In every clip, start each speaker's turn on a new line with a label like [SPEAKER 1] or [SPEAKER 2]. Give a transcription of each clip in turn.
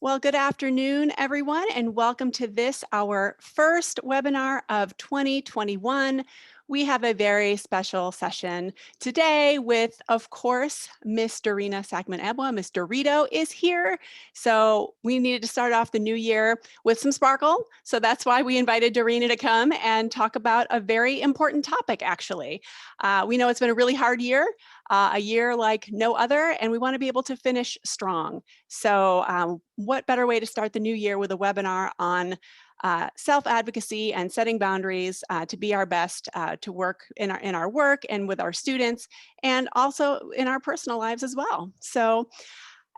[SPEAKER 1] Well, good afternoon, everyone, and welcome to this, our first webinar of 2021. We have a very special session today with, of course, Miss Dorina Sackman-Ebuwa. Miss Dorito is here. So we needed to start off the new year with some sparkle. So that's why we invited Dorina to come and talk about a very important topic, actually. We know it's been a really hard year, a year like no other, and we want to be able to finish strong. So what better way to start the new year with a webinar on self-advocacy and setting boundaries to be our best, to work in our work and with our students, and also in our personal lives as well. So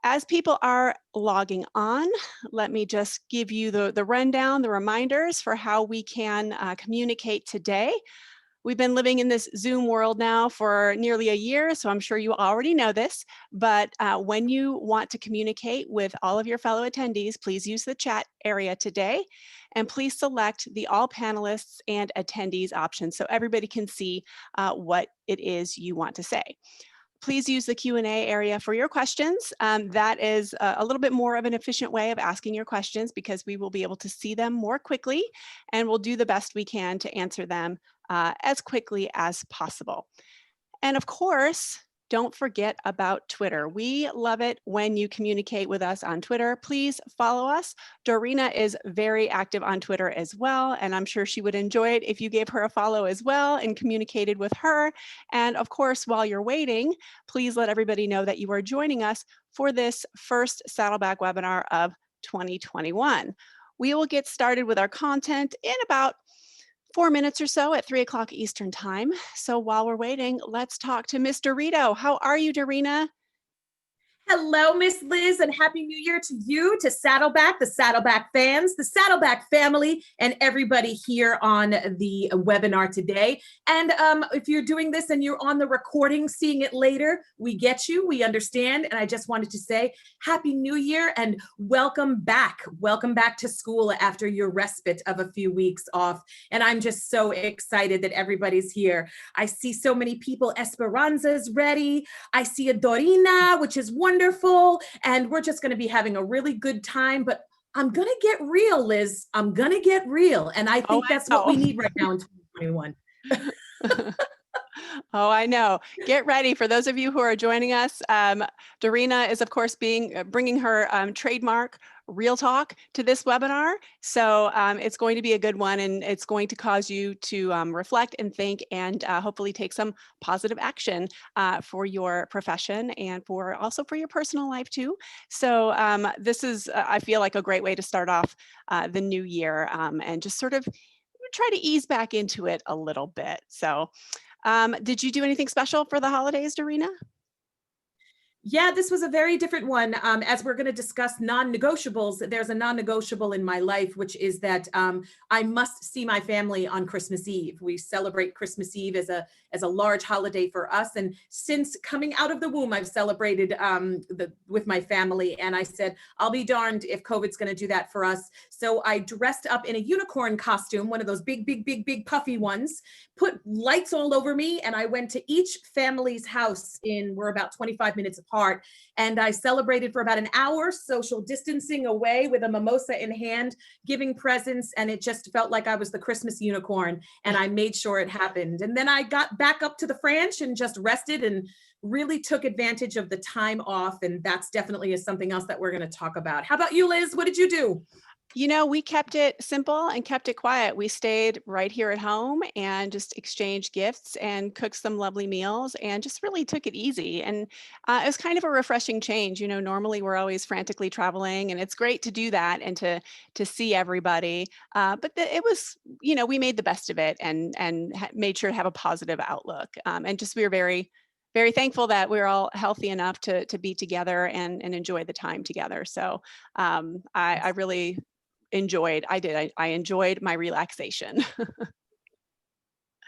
[SPEAKER 1] as people are logging on, let me just give you the rundown, the reminders for how we can communicate today. We've been living in this Zoom world now for nearly a year, so I'm sure you already know this, but when you want to communicate with all of your fellow attendees, please use the chat area today, and please select the all panelists and attendees option so everybody can see what it is you want to say. Please use the Q&A area for your questions. That is a little bit more of an efficient way of asking your questions because we will be able to see them more quickly, and we'll do the best we can to answer them as quickly as possible. And of course, don't forget about Twitter. We love it when you communicate with us on Twitter. Please follow us. Dorina is very active on Twitter as well, and I'm sure she would enjoy it if you gave her a follow as well and communicated with her. And of course, while you're waiting, please let everybody know that you are joining us for this first Saddleback webinar of 2021. We will get started with our content in about 4 minutes or so at 3 o'clock Eastern time. So while we're waiting, let's talk to Miss Dorito. How are you, Dorina?
[SPEAKER 2] Hello, Miss Liz, and Happy New Year to you, to Saddleback, the Saddleback fans, the Saddleback family, and everybody here on the webinar today. And if you're doing this and you're on the recording, seeing it later, we get you, we understand. And I just wanted to say Happy New Year and welcome back. Welcome back to school after your respite of a few weeks off. And I'm just so excited that everybody's here. I see so many people. Esperanza's ready. I see a Dorina, which is wonderful. And we're just going to be having a really good time, but I'm going to get real, Liz. I'm going to get real. And I think that's what we need right now in 2021.
[SPEAKER 1] Oh, I know. Get ready. For those of you who are joining us, Dorina is, of course, bringing her trademark Real Talk to this webinar. So it's going to be a good one, and it's going to cause you to reflect and think and hopefully take some positive action for your profession and also for your personal life too. So this is, I feel like, a great way to start off the new year and just sort of try to ease back into it a little bit. So did you do anything special for the holidays, Dorina?
[SPEAKER 2] Yeah, this was a very different one. As we're going to discuss non-negotiables, there's a non-negotiable in my life, which is that I must see my family on Christmas Eve. We celebrate Christmas Eve as a large holiday for us. And since coming out of the womb, I've celebrated with my family. And I said, I'll be darned if COVID's going to do that for us. So I dressed up in a unicorn costume, one of those big, big, big, big puffy ones, put lights all over me. And I went to each family's house we're about 25 minutes apart. And I celebrated for about an hour, social distancing away with a mimosa in hand, giving presents. And it just felt like I was the Christmas unicorn. And I made sure it happened. And then I got back up to the French and just rested and really took advantage of the time off. And that's definitely something else that we're going to talk about. How about you, Liz? What did you do?
[SPEAKER 1] You know, we kept it simple and kept it quiet. We stayed right here at home and just exchanged gifts and cooked some lovely meals and just really took it easy. And it was kind of a refreshing change. You know, normally we're always frantically traveling, and it's great to do that and to see everybody. But it was, you know, we made the best of it and made sure to have a positive outlook. And just we were very, very thankful that we were all healthy enough to be together and enjoy the time together. So I really enjoyed. I enjoyed my relaxation.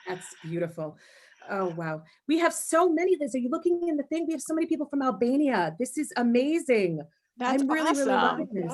[SPEAKER 2] That's beautiful. Oh, wow. We have so many, Liz. Are you looking in the thing? We have so many people from Albania. This is amazing.
[SPEAKER 1] That's
[SPEAKER 2] I'm really,
[SPEAKER 1] awesome.
[SPEAKER 2] really loving this.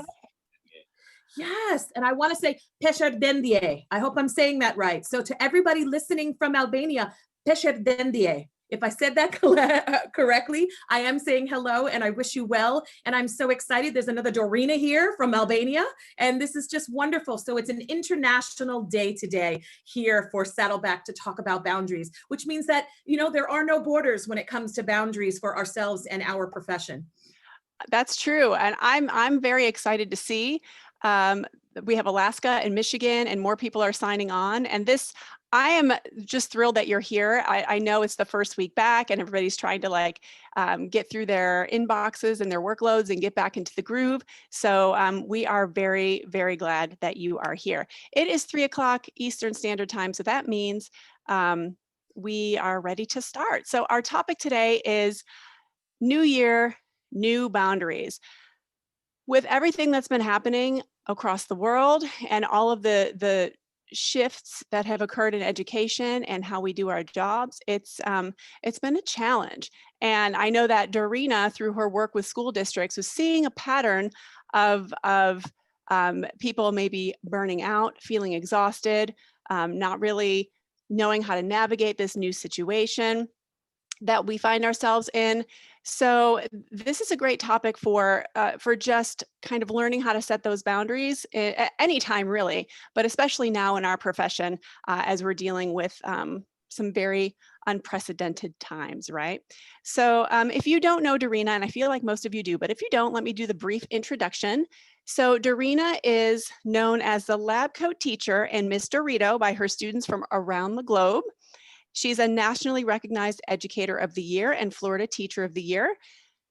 [SPEAKER 2] Yes. And I want to say Pesherdendie. I hope I'm saying that right. So to everybody listening from Albania, Pesherdendie. If I said that correctly, I am saying hello and I wish you well. And I'm so excited. There's another Dorina here from Albania, and this is just wonderful. So it's an international day today here for Saddleback to talk about boundaries, which means that, there are no borders when it comes to boundaries for ourselves and our profession.
[SPEAKER 1] That's true. And I'm very excited to see. Um, we have Alaska and Michigan, and more people are signing on. And I am just thrilled that you're here. I know it's the first week back, and everybody's trying to get through their inboxes and their workloads and get back into the groove. So we are very, very glad that you are here. It is 3 o'clock Eastern Standard Time, so that means we are ready to start. So our topic today is New Year, new boundaries. With everything that's been happening across the world and all of the shifts that have occurred in education and how we do our jobs, it's been a challenge. And I know that Dorina, through her work with school districts, was seeing a pattern of people maybe burning out, feeling exhausted, not really knowing how to navigate this new situation that we find ourselves in. So this is a great topic for just kind of learning how to set those boundaries at any time, really, but especially now in our profession as we're dealing with some very unprecedented times, right? So if you don't know Dorina, and I feel like most of you do, but if you don't, let me do the brief introduction. So Dorina is known as the lab coat teacher and Miss Dorito by her students from around the globe. She's a nationally recognized Educator of the Year and Florida Teacher of the Year.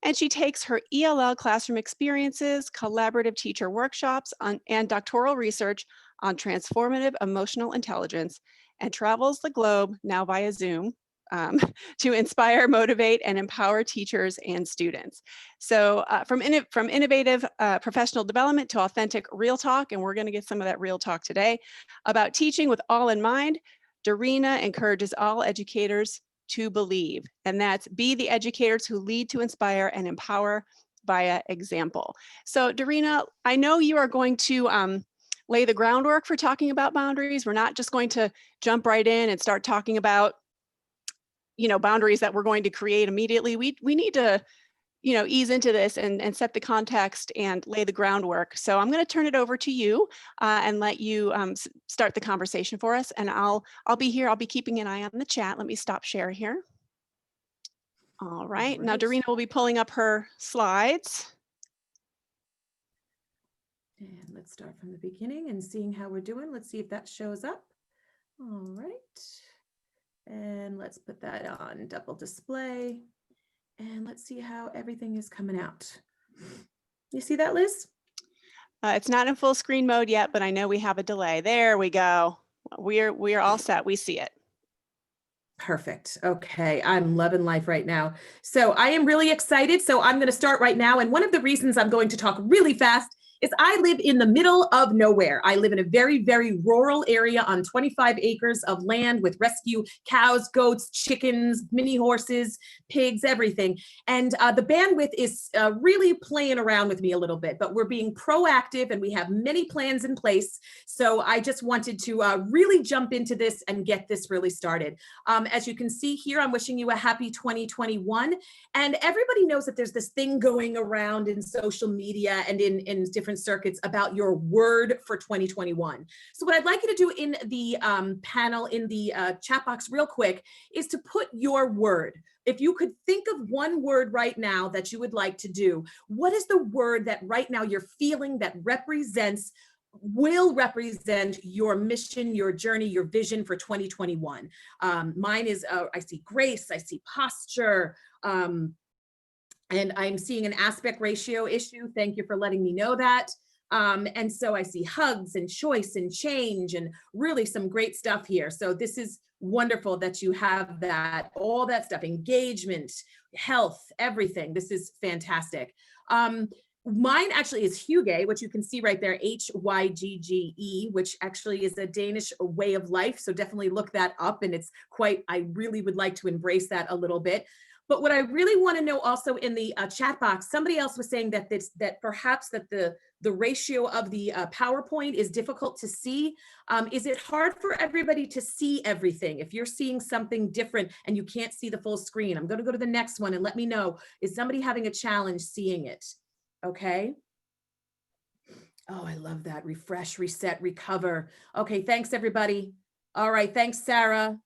[SPEAKER 1] And she takes her ELL classroom experiences, collaborative teacher workshops, and doctoral research on transformative emotional intelligence and travels the globe, now via Zoom, to inspire, motivate, and empower teachers and students. So from innovative professional development to authentic real talk, and we're going to get some of that real talk today, about teaching with all in mind, Dorina encourages all educators to believe, and that's be the educators who lead to inspire and empower via example. So Dorina, I know you are going to lay the groundwork for talking about boundaries. We're not just going to jump right in and start talking about, boundaries that we're going to create immediately. We need to ease into this and set the context and lay the groundwork. So I'm going to turn it over to you and let you start the conversation for us. And I'll be here. I'll be keeping an eye on the chat. Let me stop share here. All right. Now Dorina will be pulling up her slides.
[SPEAKER 2] And let's start from the beginning and seeing how we're doing. Let's see if that shows up. All right. And let's put that on double display. And let's see how everything is coming out. You see that, Liz?
[SPEAKER 1] It's not in full screen mode yet, but I know we have a delay. There we go. We're all set. We see it.
[SPEAKER 2] Perfect. Okay. I'm loving life right now. So I am really excited. So I'm going to start right now. And one of the reasons I'm going to talk really fast is I live in the middle of nowhere. I live in a very, very rural area on 25 acres of land with rescue cows, goats, chickens, mini horses, pigs, everything. And the bandwidth is really playing around with me a little bit, but we're being proactive and we have many plans in place. So I just wanted to really jump into this and get this really started. As you can see here, I'm wishing you a happy 2021. And everybody knows that there's this thing going around in social media and in different circuits about your word for 2021. So what I'd like you to do in the panel, in the chat box real quick, is to put your word. If you could think of one word right now that you would like to do, what is the word that right now you're feeling that will represent your mission, your journey, your vision for 2021? Mine is, I see grace, I see posture, and I'm seeing an aspect ratio issue. Thank you for letting me know that. And so I see hugs and choice and change and really some great stuff here. So this is wonderful that you have that, all that stuff, engagement, health, everything. This is fantastic. Mine actually is Hygge, which you can see right there, Hygge, which actually is a Danish way of life. So definitely look that up. And it's quite, I really would like to embrace that a little bit. But what I really want to know also in the chat box, somebody else was saying that perhaps that the ratio of the PowerPoint is difficult to see. Is it hard for everybody to see everything? If you're seeing something different and you can't see the full screen, I'm going to go to the next one and let me know. Is somebody having a challenge seeing it? Okay. Oh, I love that. Refresh, reset, recover. Okay, thanks everybody. All right, thanks Sarah.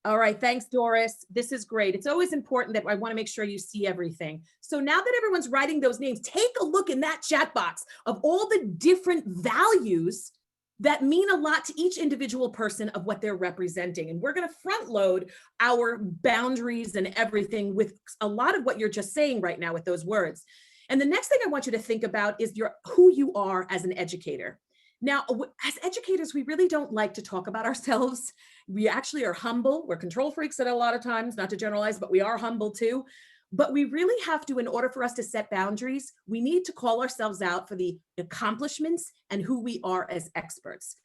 [SPEAKER 2] All right, thanks, Doris. This is great. It's always important that I want to make sure you see everything. So now that everyone's writing those names, take a look in that chat box of all the different values that mean a lot to each individual person of what they're representing. And we're going to front load our boundaries and everything with a lot of what you're just saying right now with those words. And the next thing I want you to think about is who you are as an educator. Now, as educators, we really don't like to talk about ourselves. We actually are humble. We're control freaks at a lot of times, not to generalize, but we are humble too. But we really have to, in order for us to set boundaries, we need to call ourselves out for the accomplishments and who we are as experts.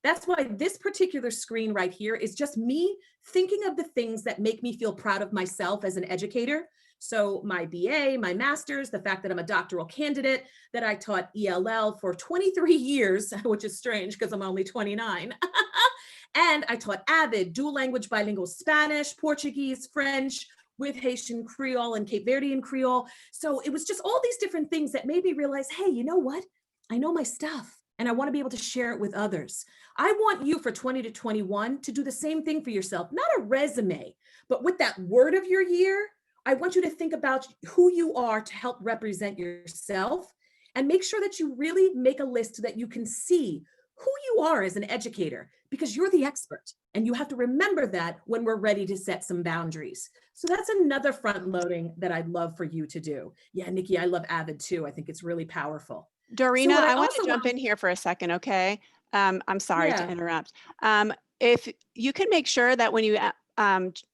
[SPEAKER 2] That's why this particular screen right here is just me thinking of the things that make me feel proud of myself as an educator. So my BA, my master's, the fact that I'm a doctoral candidate, that I taught ELL for 23 years, which is strange because I'm only 29. And I taught AVID, dual language bilingual Spanish, Portuguese, French, with Haitian Creole and Cape Verdean Creole. So it was just all these different things that made me realize, hey, you know what? I know my stuff and I want to be able to share it with others. I want you for 20 to 21 to do the same thing for yourself, not a resume, but with that word of your year, I want you to think about who you are to help represent yourself and make sure that you really make a list so that you can see who you are as an educator, because you're the expert and you have to remember that when we're ready to set some boundaries. So that's another front loading that I'd love for you to do. Yeah, Nikki, I love AVID too. I think it's really powerful. So
[SPEAKER 1] Dorina,
[SPEAKER 2] what I
[SPEAKER 1] I want to
[SPEAKER 2] also
[SPEAKER 1] jump
[SPEAKER 2] want,
[SPEAKER 1] in here for a second, okay? I'm sorry to
[SPEAKER 2] yeah,
[SPEAKER 1] interrupt. If you can make sure that when you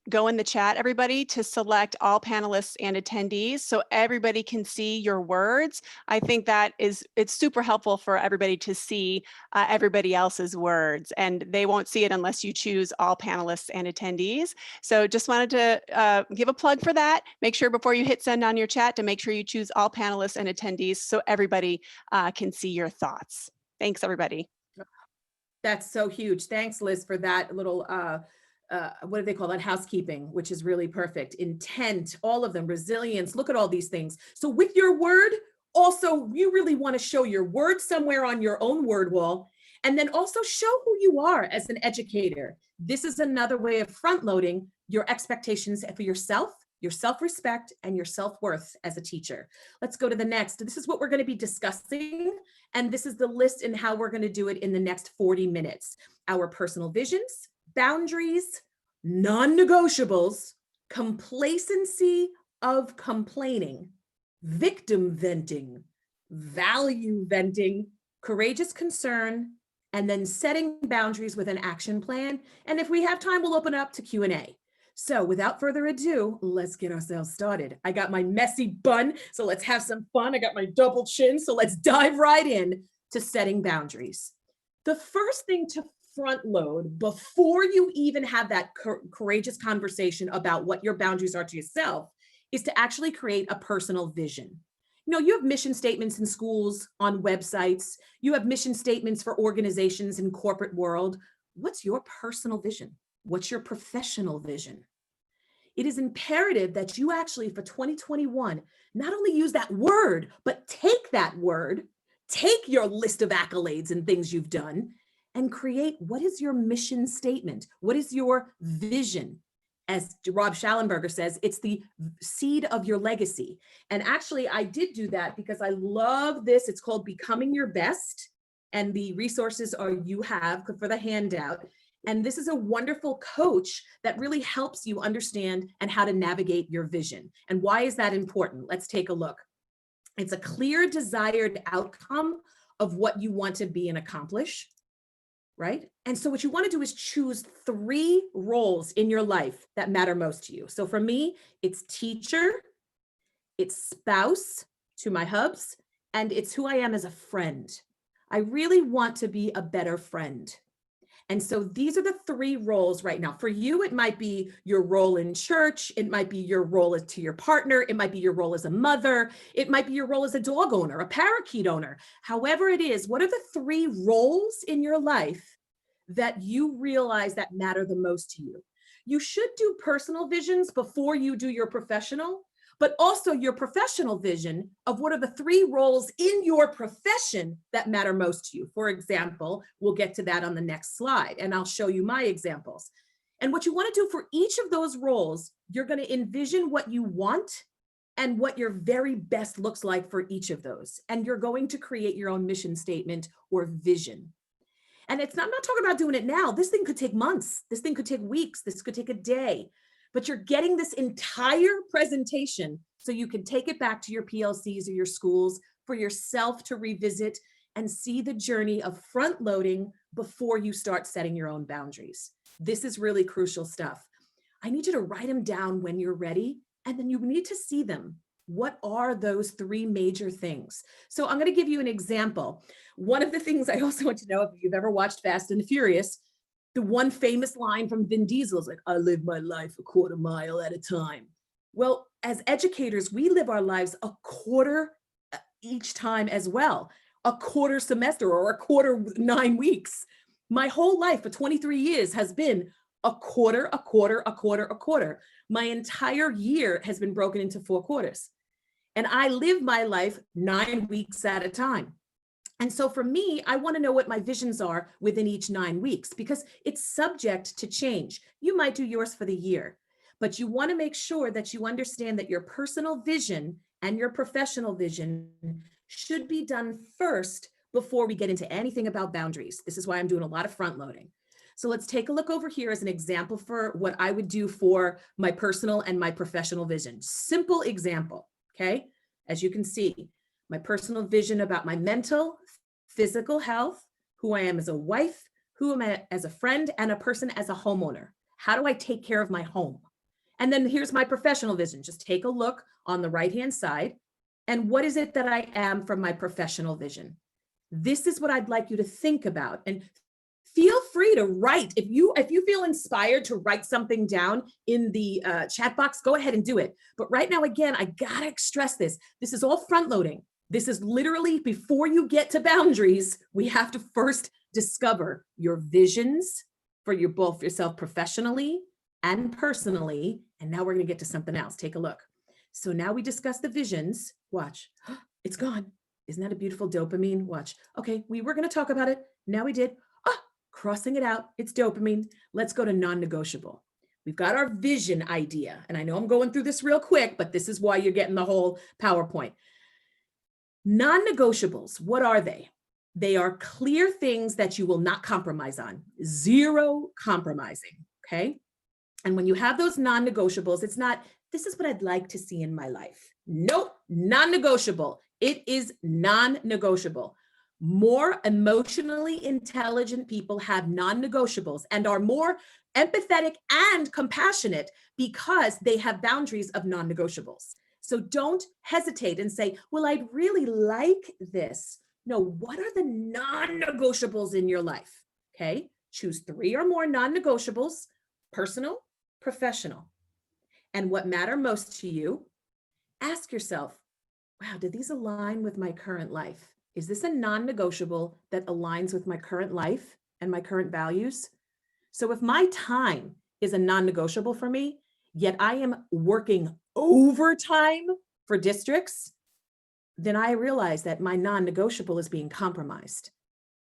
[SPEAKER 1] go in the chat, everybody, to select all panelists and attendees so everybody can see your words. I think that it's super helpful for everybody to see everybody else's words, and they won't see it unless you choose all panelists and attendees. So just wanted to give a plug for that. Make sure before you hit send on your chat to make sure you choose all panelists and attendees so everybody can see your thoughts. Thanks, everybody.
[SPEAKER 2] that's so huge. Thanks, Liz, for that little what do they call that? Housekeeping, which is really perfect. Intent, all of them, resilience, look at all these things. So with your word, also, you really want to show your word somewhere on your own word wall, and then also show who you are as an educator. This is another way of front loading your expectations for yourself, your self-respect, and your self-worth as a teacher. Let's go to the next. This is what we're going to be discussing, and this is the list and how we're going to do it in the next 40 minutes. Our personal visions, boundaries, non-negotiables, complacency of complaining, victim venting, value venting, courageous concern, and then setting boundaries with an action plan. And if we have time, we'll open up to Q&A. So without further ado, let's get ourselves started. I got my messy bun, so let's have some fun. I got my double chin, so let's dive right in to setting boundaries. The first thing to front load before you even have that courageous conversation about what your boundaries are to yourself is to actually create a personal vision. You know, you have mission statements in schools, on websites, you have mission statements for organizations in corporate world. What's your personal vision? What's your professional vision? It is imperative that you actually, for 2021, not only use that word, but take that word, take your list of accolades and things you've done, and create what is your mission statement? What is your vision? As Rob Schallenberger says, it's the seed of your legacy. And actually, I did do that because I love this. It's called Becoming Your Best. And the resources you have for the handout. And this is a wonderful coach that really helps you understand and how to navigate your vision. And why is that important? Let's take a look. It's a clear desired outcome of what you want to be and accomplish, right? And so what you want to do is choose 3 roles in your life that matter most to you. So for me, it's teacher, it's spouse to my hubs, and it's who I am as a friend. I really want to be a better friend. And so these are the three roles right now. For you, it might be your role in church. It might be your role as to your partner. It might be your role as a mother. It might be your role as a dog owner, a parakeet owner. However it is, what are the three roles in your life that you realize that matter the most to you? You should do personal visions before you do your professional, but also your professional vision of what are the three roles in your profession that matter most to you. For example, we'll get to that on the next slide, and I'll show you my examples. And what you want to do for each of those roles, you're going to envision what you want and what your very best looks like for each of those. And you're going to create your own mission statement or vision. And I'm not talking about doing it now. This thing could take months. This thing could take weeks. This could take a day. But you're getting this entire presentation so you can take it back to your PLCs or your schools for yourself to revisit and see the journey of front loading before you start setting your own boundaries. This is really crucial stuff. I need you to write them down when you're ready, and then you need to see them. What are those three major things? So I'm going to give you an example. One of the things I also want you to know, if you've ever watched Fast and the Furious, the one famous line from Vin Diesel is like, I live my life a quarter mile at a time. Well, as educators, we live our lives a quarter each time as well, a quarter semester or a quarter 9 weeks. My whole life for 23 years has been a quarter, a quarter, a quarter, a quarter. My entire year has been broken into 4 quarters. And I live my life 9 weeks at a time. And so for me, I want to know what my visions are within each 9 weeks because it's subject to change. You might do yours for the year, but you want to make sure that you understand that your personal vision and your professional vision should be done first before we get into anything about boundaries. This is why I'm doing a lot of front loading. So let's take a look over here as an example for what I would do for my personal and my professional vision. Simple example, okay? As you can see, my personal vision about my mental, physical health, who I am as a wife, who am I as a friend, and a person as a homeowner. How do I take care of my home? And then here's my professional vision. Just take a look on the right-hand side. And what is it that I am from my professional vision? This is what I'd like you to think about. And feel free to write. If you feel inspired to write something down in the chat box, go ahead and do it. But right now, again, I gotta stress this. This is all front loading. This is literally before you get to boundaries, we have to first discover your visions for both yourself professionally and personally. And now we're gonna get to something else. Take a look. So now we discuss the visions. Watch, it's gone. Isn't that a beautiful dopamine? Watch. Okay, we were gonna talk about it. Now we did. Crossing it out, it's dopamine. Let's go to non-negotiable. We've got our vision idea. And I know I'm going through this real quick, but this is why you're getting the whole PowerPoint. Non-negotiables, what are they? They are clear things that you will not compromise on. Zero compromising, okay? And when you have those non-negotiables, it's not, this is what I'd like to see in my life. Nope, non-negotiable. It is non-negotiable. More emotionally intelligent people have non-negotiables and are more empathetic and compassionate because they have boundaries of non-negotiables. So don't hesitate and say, well, I'd really like this. No, what are the non-negotiables in your life? Okay, choose 3 or more non-negotiables, personal, professional. And what matter most to you, ask yourself, wow, do these align with my current life? Is this a non-negotiable that aligns with my current life and my current values? So if my time is a non-negotiable for me, yet I am working overtime for districts, then I realize that my non-negotiable is being compromised.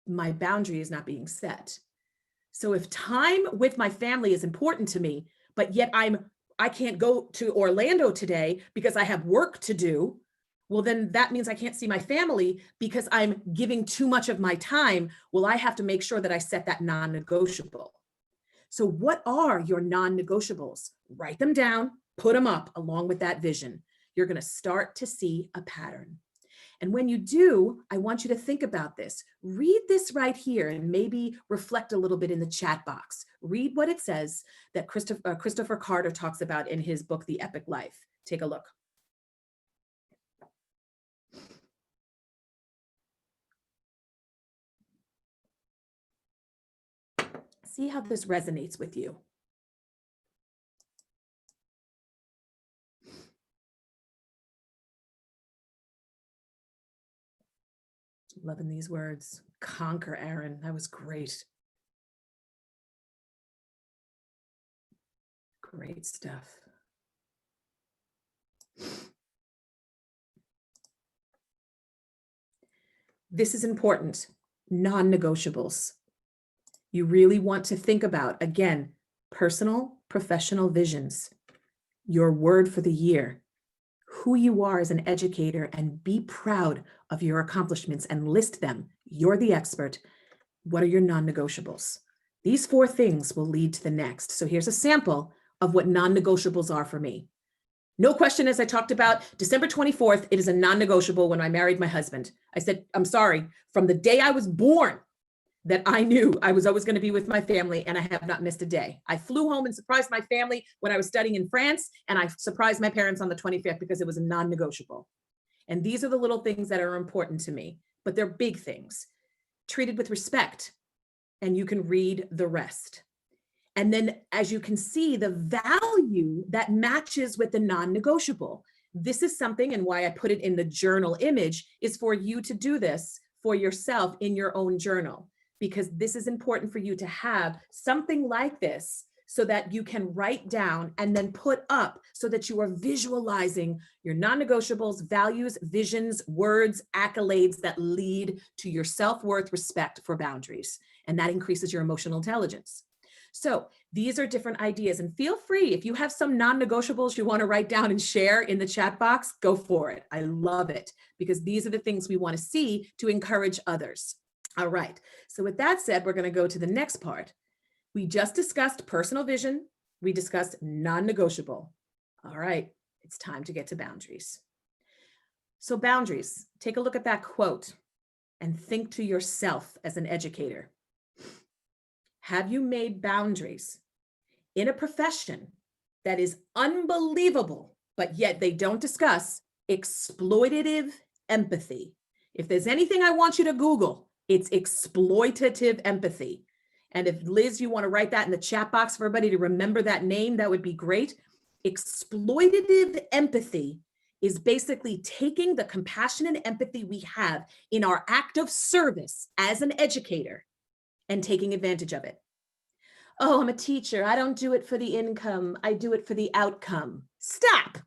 [SPEAKER 2] My boundary is not being set. So if time with my family is important to me, but yet I can't go to Orlando today because I have work to do, well, then that means I can't see my family because I'm giving too much of my time. Well, I have to make sure that I set that non-negotiable. So what are your non-negotiables? Write them down, put them up along with that vision. You're going to start to see a pattern. And when you do, I want you to think about this. Read this right here and maybe reflect a little bit in the chat box. Read what it says that Christopher Carter talks about in his book, The Epic Life. Take a look. See how this resonates with you. Loving these words. Conquer, Aaron. That was great. Great stuff. This is important. Non-negotiables. You really want to think about, again, personal, professional visions, your word for the year, who you are as an educator, and be proud of your accomplishments and list them. You're the expert. What are your non-negotiables? These 4 things will lead to the next. So here's a sample of what non-negotiables are for me. No question, as I talked about, December 24th, it is a non-negotiable when I married my husband. I said, I'm sorry, from the day I was born, that I knew I was always going to be with my family, and I have not missed a day. I flew home and surprised my family when I was studying in France, and I surprised my parents on the 25th because it was a non-negotiable. And these are the little things that are important to me, but they're big things. Treated with respect, and you can read the rest. And then, as you can see, the value that matches with the non-negotiable. This is something, and why I put it in the journal image, is for you to do this for yourself in your own journal, because this is important for you to have something like this so that you can write down and then put up so that you are visualizing your non-negotiables, values, visions, words, accolades that lead to your self-worth, respect for boundaries. And that increases your emotional intelligence. So these are different ideas, and feel free, if you have some non-negotiables you want to write down and share in the chat box, go for it. I love it, because these are the things we want to see to encourage others. All right. So with that said, we're going to go to the next part. We just discussed personal vision. We discussed non-negotiable. All right. It's time to get to boundaries. So boundaries, take a look at that quote and think to yourself as an educator. Have you made boundaries in a profession that is unbelievable, but yet they don't discuss exploitative empathy? If there's anything I want you to Google, it's exploitative empathy. And if Liz, you want to write that in the chat box for everybody to remember that name, that would be great. Exploitative empathy is basically taking the compassion and empathy we have in our act of service as an educator and taking advantage of it. Oh, I'm a teacher. I don't do it for the income. I do it for the outcome. Stop.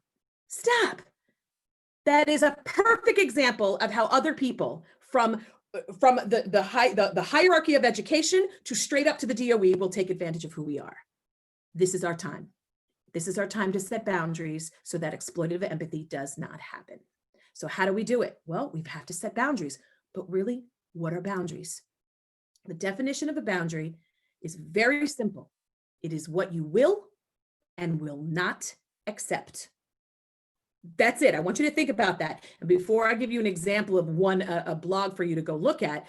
[SPEAKER 2] Stop. That is a perfect example of how other people from the hierarchy of education to straight up to the DOE will take advantage of who we are. This is our time. This is our time to set boundaries so that exploitative empathy does not happen. So how do we do it? Well, we have to set boundaries, but really, what are boundaries? The definition of a boundary is very simple. It is what you will and will not accept. That's it. I want you to think about that. And before I give you an example of a blog for you to go look at,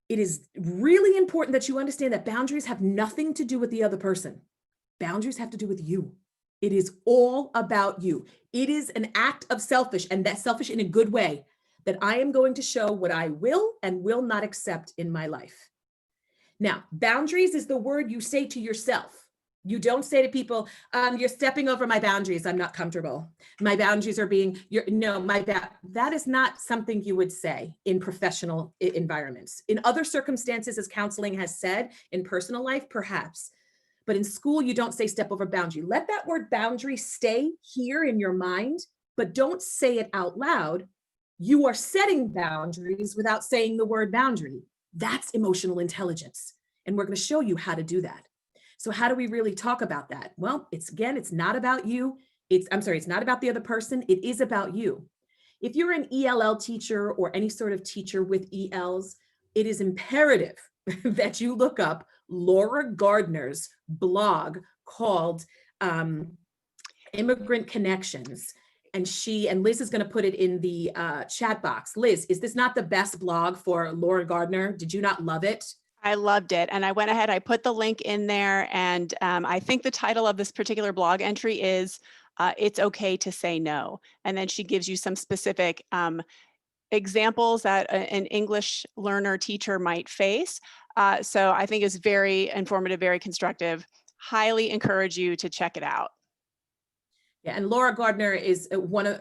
[SPEAKER 2] it is really important that you understand that boundaries have nothing to do with the other person. Boundaries have to do with you. It is all about you. It is an act of selfish, and that's selfish in a good way, that I am going to show what I will and will not accept in my life. Now, boundaries is the word you say to yourself. You don't say to people, you're stepping over my boundaries. I'm not comfortable. My boundaries are that is not something you would say in professional environments. In other circumstances, as counseling has said, in personal life, perhaps. But in school, you don't say step over boundary. Let that word boundary stay here in your mind, but don't say it out loud. You are setting boundaries without saying the word boundary. That's emotional intelligence. And we're going to show you how to do that. So how do we really talk about that? Well, it's not about you. It's not about the other person. It is about you. If you're an ELL teacher or any sort of teacher with ELs, it is imperative that you look up Laura Gardner's blog called Immigrant Connections. And Liz is going to put it in the chat box. Liz, is this not the best blog for Laura Gardner? Did you not love it?
[SPEAKER 1] I loved it. And I went ahead, I put the link in there. And I think the title of this particular blog entry is It's Okay to Say No. And then she gives you some specific examples that an English learner teacher might face. So I think it's very informative, very constructive. Highly encourage you to check it out.
[SPEAKER 2] Yeah, and Laura Gardner is one of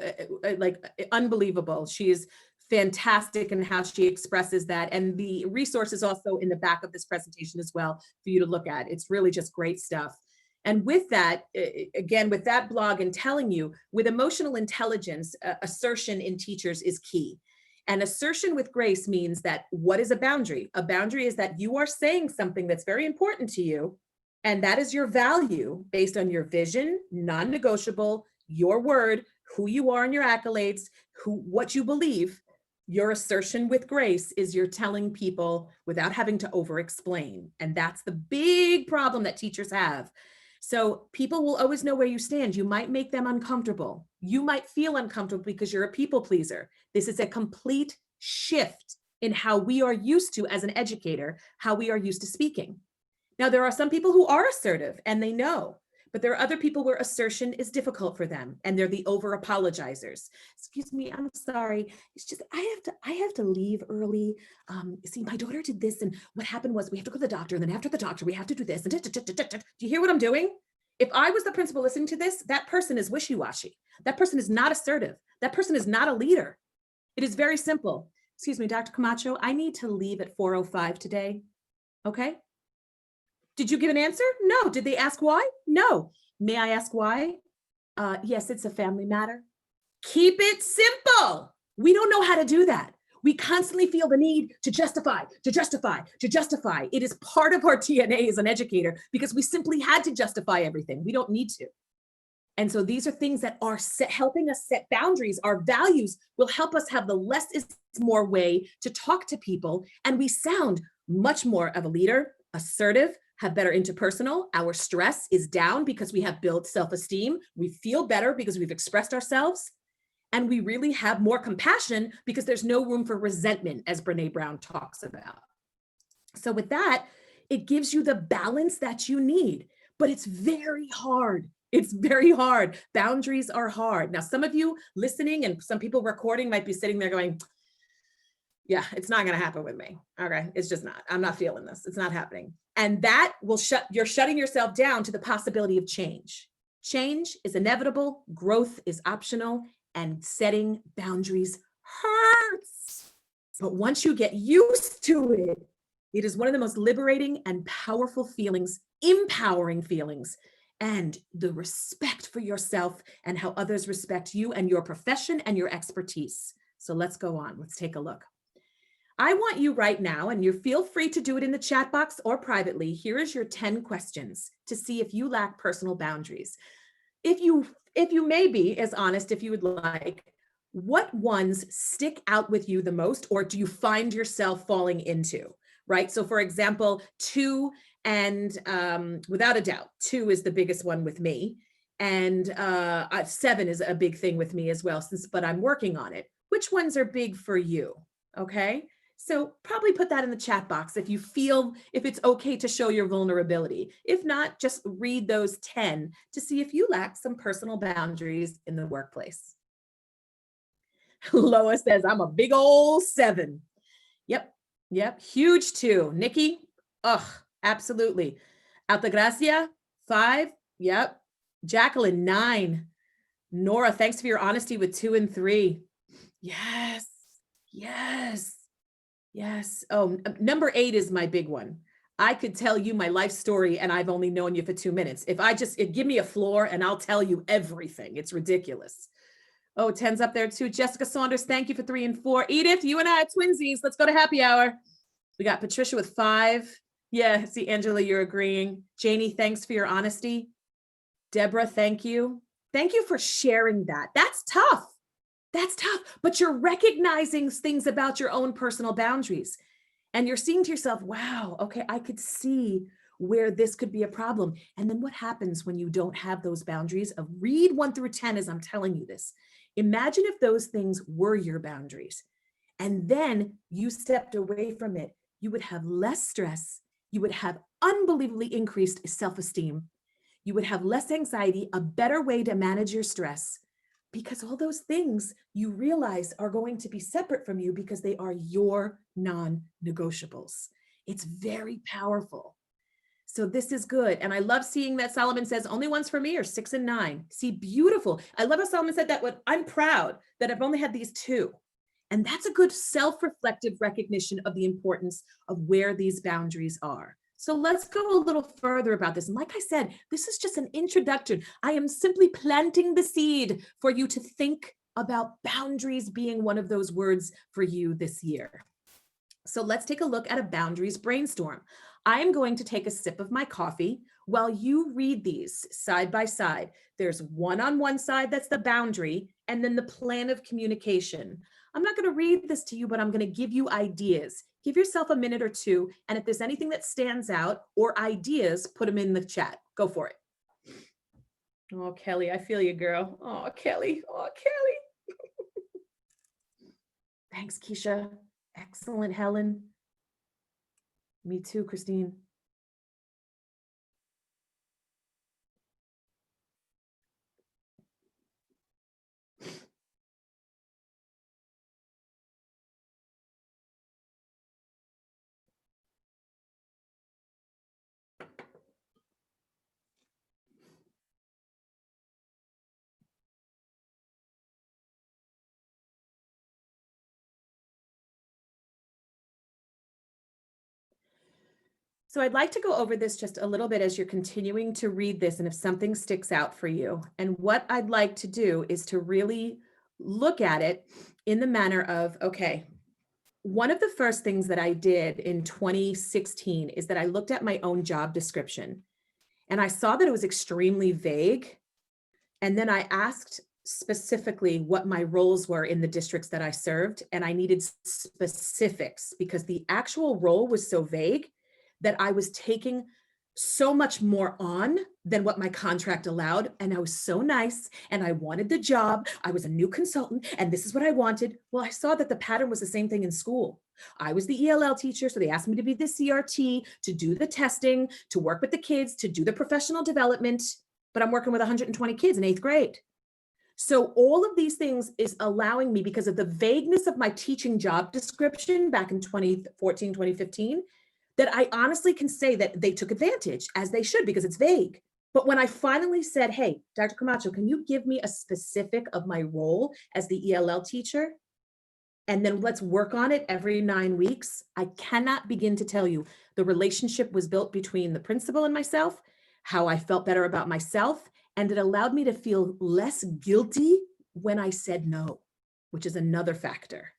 [SPEAKER 2] unbelievable. She is fantastic in how she expresses that, and the resources also in the back of this presentation as well for you to look at. It's really just great stuff. And with that, again, with that blog and telling you, with emotional intelligence, assertion in teachers is key. And assertion with grace means that what is a boundary? A boundary is that you are saying something that's very important to you, and that is your value based on your vision, non-negotiable, your word, who you are and your accolades, what you believe. Your assertion with grace is you're telling people without having to over-explain. And that's the big problem that teachers have. So people will always know where you stand. You might make them uncomfortable. You might feel uncomfortable because you're a people pleaser. This is a complete shift in how we are used to, as an educator, how we are used to speaking. Now, there are some people who are assertive and they know, but there are other people where assertion is difficult for them and they're the over apologizers. Excuse me, I'm sorry. It's just, I have to leave early. See, my daughter did this, and what happened was we have to go to the doctor, and then after the doctor, we have to do this. And do you hear what I'm doing? If I was the principal listening to this, that person is wishy-washy. That person is not assertive. That person is not a leader. It is very simple. Excuse me, Dr. Camacho, I need to leave at 4:05 today. Okay? Did you give an answer? No. Did they ask why? No. May I ask why? Yes, it's a family matter. Keep it simple. We don't know how to do that. We constantly feel the need to justify, to justify, to justify. It is part of our DNA as an educator because we simply had to justify everything. We don't need to. And so these are things that are helping us set boundaries. Our values will help us have the less is more way to talk to people. And we sound much more of a leader, assertive, have better interpersonal. Our stress is down because we have built self-esteem. We feel better because we've expressed ourselves. And we really have more compassion because there's no room for resentment, as Brene Brown talks about. So with that, it gives you the balance that you need, but it's very hard. It's very hard. Boundaries are hard. Now, some of you listening and some people recording might be sitting there going, yeah, it's not going to happen with me. Okay. It's just not. I'm not feeling this. It's not happening. And that will you're shutting yourself down to the possibility of change. Change is inevitable. Growth is optional. And setting boundaries hurts. But once you get used to it, it is one of the most liberating and powerful feelings, empowering feelings, and the respect for yourself and how others respect you and your profession and your expertise. So let's go on. Let's take a look. I want you right now, and you feel free to do it in the chat box or privately. Here is your 10 questions to see if you lack personal boundaries. If you may be as honest, if you would like, what ones stick out with you the most, or do you find yourself falling into, right? So for example, 2 and without a doubt, 2 is the biggest one with me. And 7 is a big thing with me as well, but I'm working on it. Which ones are big for you? Okay. So probably put that in the chat box if it's okay to show your vulnerability. If not, just read those 10 to see if you lack some personal boundaries in the workplace. Lois says, I'm a big old 7. Yep. Huge 2. Nikki, absolutely. Altagracia, 5. Yep. Jacqueline, 9. Nora, thanks for your honesty with 2 and 3. Yes. Oh, number 8 is my big one. I could tell you my life story and I've only known you for 2 minutes. Give me a floor and I'll tell you everything. It's ridiculous. Oh, 10's up there too. Jessica Saunders, thank you for 3 and 4. Edith, you and I are twinsies. Let's go to happy hour. We got Patricia with 5. Yeah, see, Angela, you're agreeing. Janie, thanks for your honesty. Deborah, thank you. Thank you for sharing that. That's tough. But you're recognizing things about your own personal boundaries. And you're seeing to yourself, wow, okay, I could see where this could be a problem. And then what happens when you don't have those boundaries? Read 1 through 10 as I'm telling you this. Imagine if those things were your boundaries. And then you stepped away from it. You would have less stress. You would have unbelievably increased self-esteem. You would have less anxiety, a better way to manage your stress, because all those things you realize are going to be separate from you because they are your non-negotiables. It's very powerful. So this is good. And I love seeing that Solomon says only ones for me are 6 and 9. See, beautiful. I love how Solomon said that. I'm proud that I've only had these 2. And that's a good self-reflective recognition of the importance of where these boundaries are. So let's go a little further about this. And like I said, this is just an introduction. I am simply planting the seed for you to think about boundaries being one of those words for you this year. So let's take a look at a boundaries brainstorm. I am going to take a sip of my coffee while you read these side by side. There's one on one side, that's the boundary, and then the plan of communication. I'm not going to read this to you, but I'm going to give you ideas. Give yourself a minute or two, and if there's anything that stands out or ideas, put them in the chat. Go for it. Oh, Kelly, I feel you, girl. Oh, Kelly. Oh, Kelly. Thanks, Keisha. Excellent, Helen. Me too, Christine. So I'd like to go over this just a little bit as you're continuing to read this and if something sticks out for you. And what I'd like to do is to really look at it in the manner of, okay, one of the first things that I did in 2016 is that I looked at my own job description and I saw that it was extremely vague. And then I asked specifically what my roles were in the districts that I served. And I needed specifics because the actual role was so vague that I was taking so much more on than what my contract allowed. And I was so nice and I wanted the job. I was a new consultant and this is what I wanted. Well, I saw that the pattern was the same thing in school. I was the ELL teacher, so they asked me to be the CRT, to do the testing, to work with the kids, to do the professional development, but I'm working with 120 kids in 8th grade. So all of these things is allowing me, because of the vagueness of my teaching job description back in 2014, 2015, that I honestly can say that they took advantage, as they should, because it's vague. But when I finally said, hey, Dr. Camacho, can you give me a specific of my role as the ELL teacher? And then let's work on it every 9 weeks. I cannot begin to tell you the relationship was built between the principal and myself, how I felt better about myself, and it allowed me to feel less guilty when I said no, which is another factor.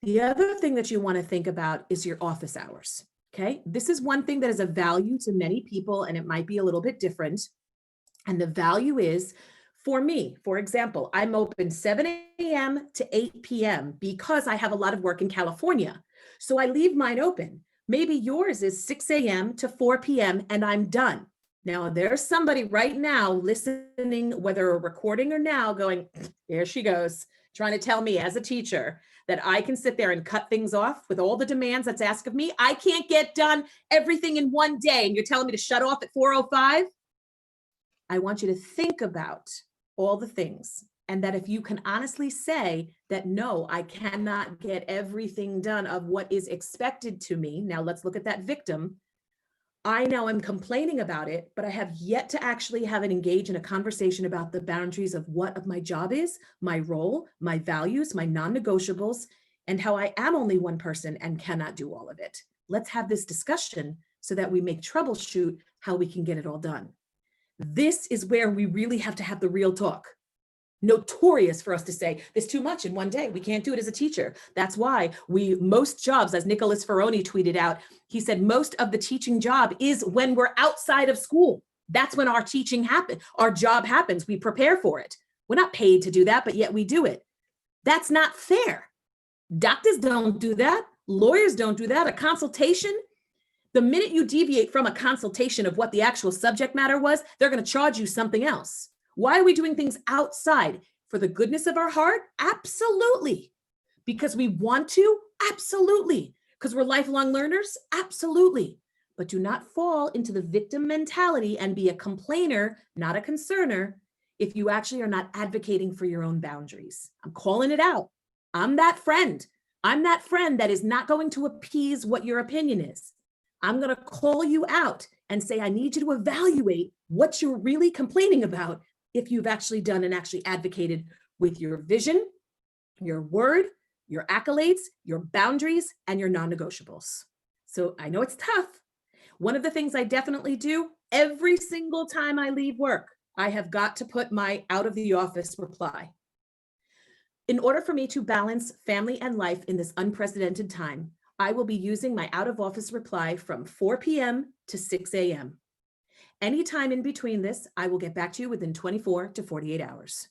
[SPEAKER 2] The other thing that you want to think about is your office hours. Okay. This is one thing that is of value to many people, and it might be a little bit different. And the value is, for me, for example, I'm open 7 a.m. to 8 p.m. because I have a lot of work in California. So I leave mine open. Maybe yours is 6 a.m. to 4 p.m. and I'm done. Now, there's somebody right now listening, whether a recording or now, going, there she goes, trying to tell me as a teacher that I can sit there and cut things off with all the demands that's asked of me. I can't get done everything in one day. And you're telling me to shut off at 4:05? I want you to think about all the things. And that if you can honestly say that, no, I cannot get everything done of what is expected to me. Now let's look at that victim. I now am complaining about it, but I have yet to actually have it engage in a conversation about the boundaries of what of my job is, my role, my values, my non-negotiables, and how I am only one person and cannot do all of it. Let's have this discussion so that we make troubleshoot how we can get it all done. This is where we really have to have the real talk. Notorious for us to say there's too much in one day. We can't do it as a teacher. That's why most jobs, as Nicholas Ferroni tweeted out, he said most of the teaching job is when we're outside of school. That's when our teaching happens. Our job happens. We prepare for it. We're not paid to do that, but yet we do it. That's not fair. Doctors don't do that. Lawyers don't do that. A consultation, the minute you deviate from a consultation of what the actual subject matter was, they're going to charge you something else. Why are we doing things outside? For the goodness of our heart? Absolutely. Because we want to? Absolutely. Because we're lifelong learners? Absolutely. But do not fall into the victim mentality and be a complainer, not a concerner. if you actually are not advocating for your own boundaries. I'm calling it out. I'm that friend. I'm that friend that is not going to appease what your opinion is. I'm going to call you out and say, I need you to evaluate what you're really complaining about if you've actually done and actually advocated with your vision, your word, your accolades, your boundaries, and your non-negotiables. So I know it's tough. One of the things I definitely do every single time I leave work, I have got to put my out of the office reply. In order for me to balance family and life in this unprecedented time, I will be using my out of office reply from 4 p.m. to 6 a.m. Anytime in between this, I will get back to you within 24 to 48 hours.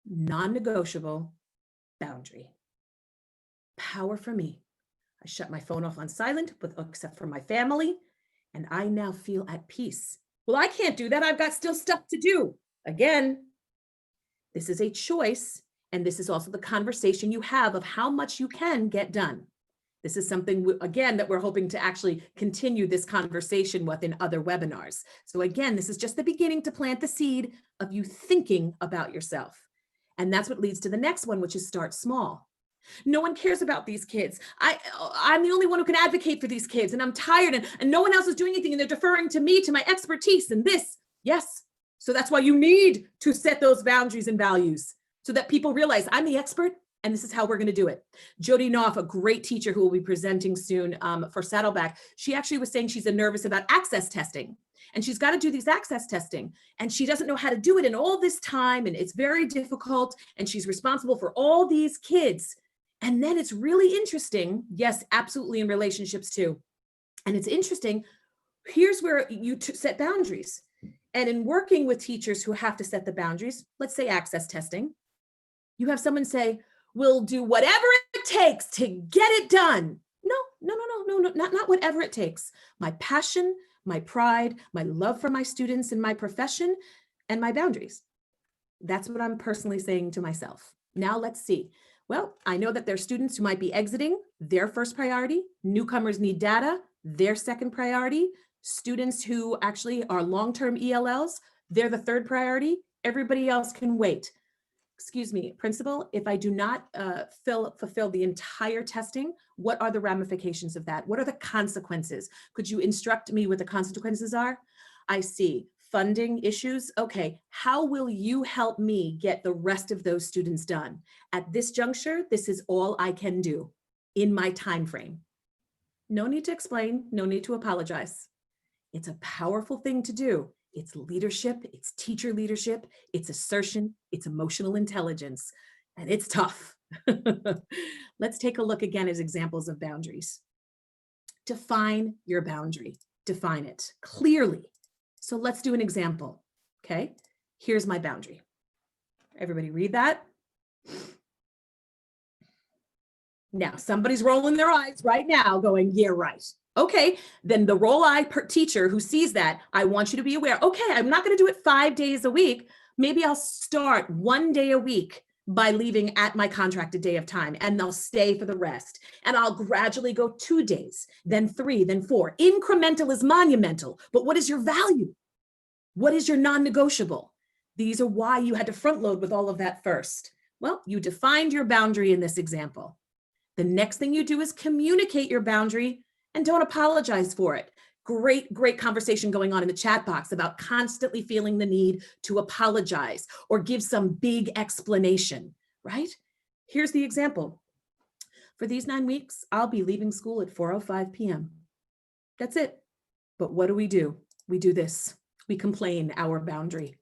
[SPEAKER 2] Non-negotiable boundary. Power for me. I shut my phone off on silent, except for my family, and I now feel at peace. Well, I can't do that. I've got still stuff to do. Again, this is a choice, and this is also the conversation you have of how much you can get done. This is something, again, that we're hoping to actually continue this conversation with in other webinars. So again, this is just the beginning to plant the seed of you thinking about yourself. And that's what leads to the next one, which is start small. No one cares about these kids. I'm the only one who can advocate for these kids, and I'm tired, and no one else is doing anything, and they're deferring to me, to my expertise and this. Yes. So that's why you need to set those boundaries and values so that people realize I'm the expert and this is how we're going to do it. Jody Knopf, a great teacher who will be presenting soon for Saddleback, she actually was saying she's nervous about access testing. And she's got to do these access testing, and she doesn't know how to do it in all this time, and it's very difficult, and she's responsible for all these kids. And then it's really interesting. Yes, absolutely, in relationships too. And it's interesting. Here's where you set boundaries. And in working with teachers who have to set the boundaries, let's say access testing, you have someone say, we'll do whatever it takes to get it done. No, not whatever it takes. My passion, my pride, my love for my students and my profession, and my boundaries. That's what I'm personally saying to myself. Now let's see. Well, I know that there are students who might be exiting, their first priority. Newcomers need data, their second priority. Students who actually are long-term ELLs, they're the third priority. Everybody else can wait. Excuse me, principal, if I do not fulfill the entire testing, what are the ramifications of that? What are the consequences? Could you instruct me what the consequences are? I see. Funding issues. Okay, how will you help me get the rest of those students done? At this juncture, this is all I can do in my time frame. No need to explain, no need to apologize. It's a powerful thing to do. It's leadership, it's teacher leadership, it's assertion, it's emotional intelligence, and it's tough. Let's take a look again as examples of boundaries. Define your boundary, define it clearly. So let's do an example, okay? Here's my boundary. Everybody read that? Now, somebody's rolling their eyes right now going, yeah, right. Okay, then the role teacher who sees that, I want you to be aware, okay, I'm not going to do it 5 days a week. Maybe I'll start 1 day a week by leaving at my contracted day of time, and they'll stay for the rest. And I'll gradually go 2 days, then 3, then 4. Incremental is monumental, but what is your value? What is your non-negotiable? These are why you had to front load with all of that first. Well, you defined your boundary in this example. The next thing you do is communicate your boundary and don't apologize for it. Great conversation going on in the chat box about constantly feeling the need to apologize or give some big explanation, right? Here's the example. For these 9 weeks, I'll be leaving school at 4:05 p.m. That's it. But what do? We do this. We complain our boundary.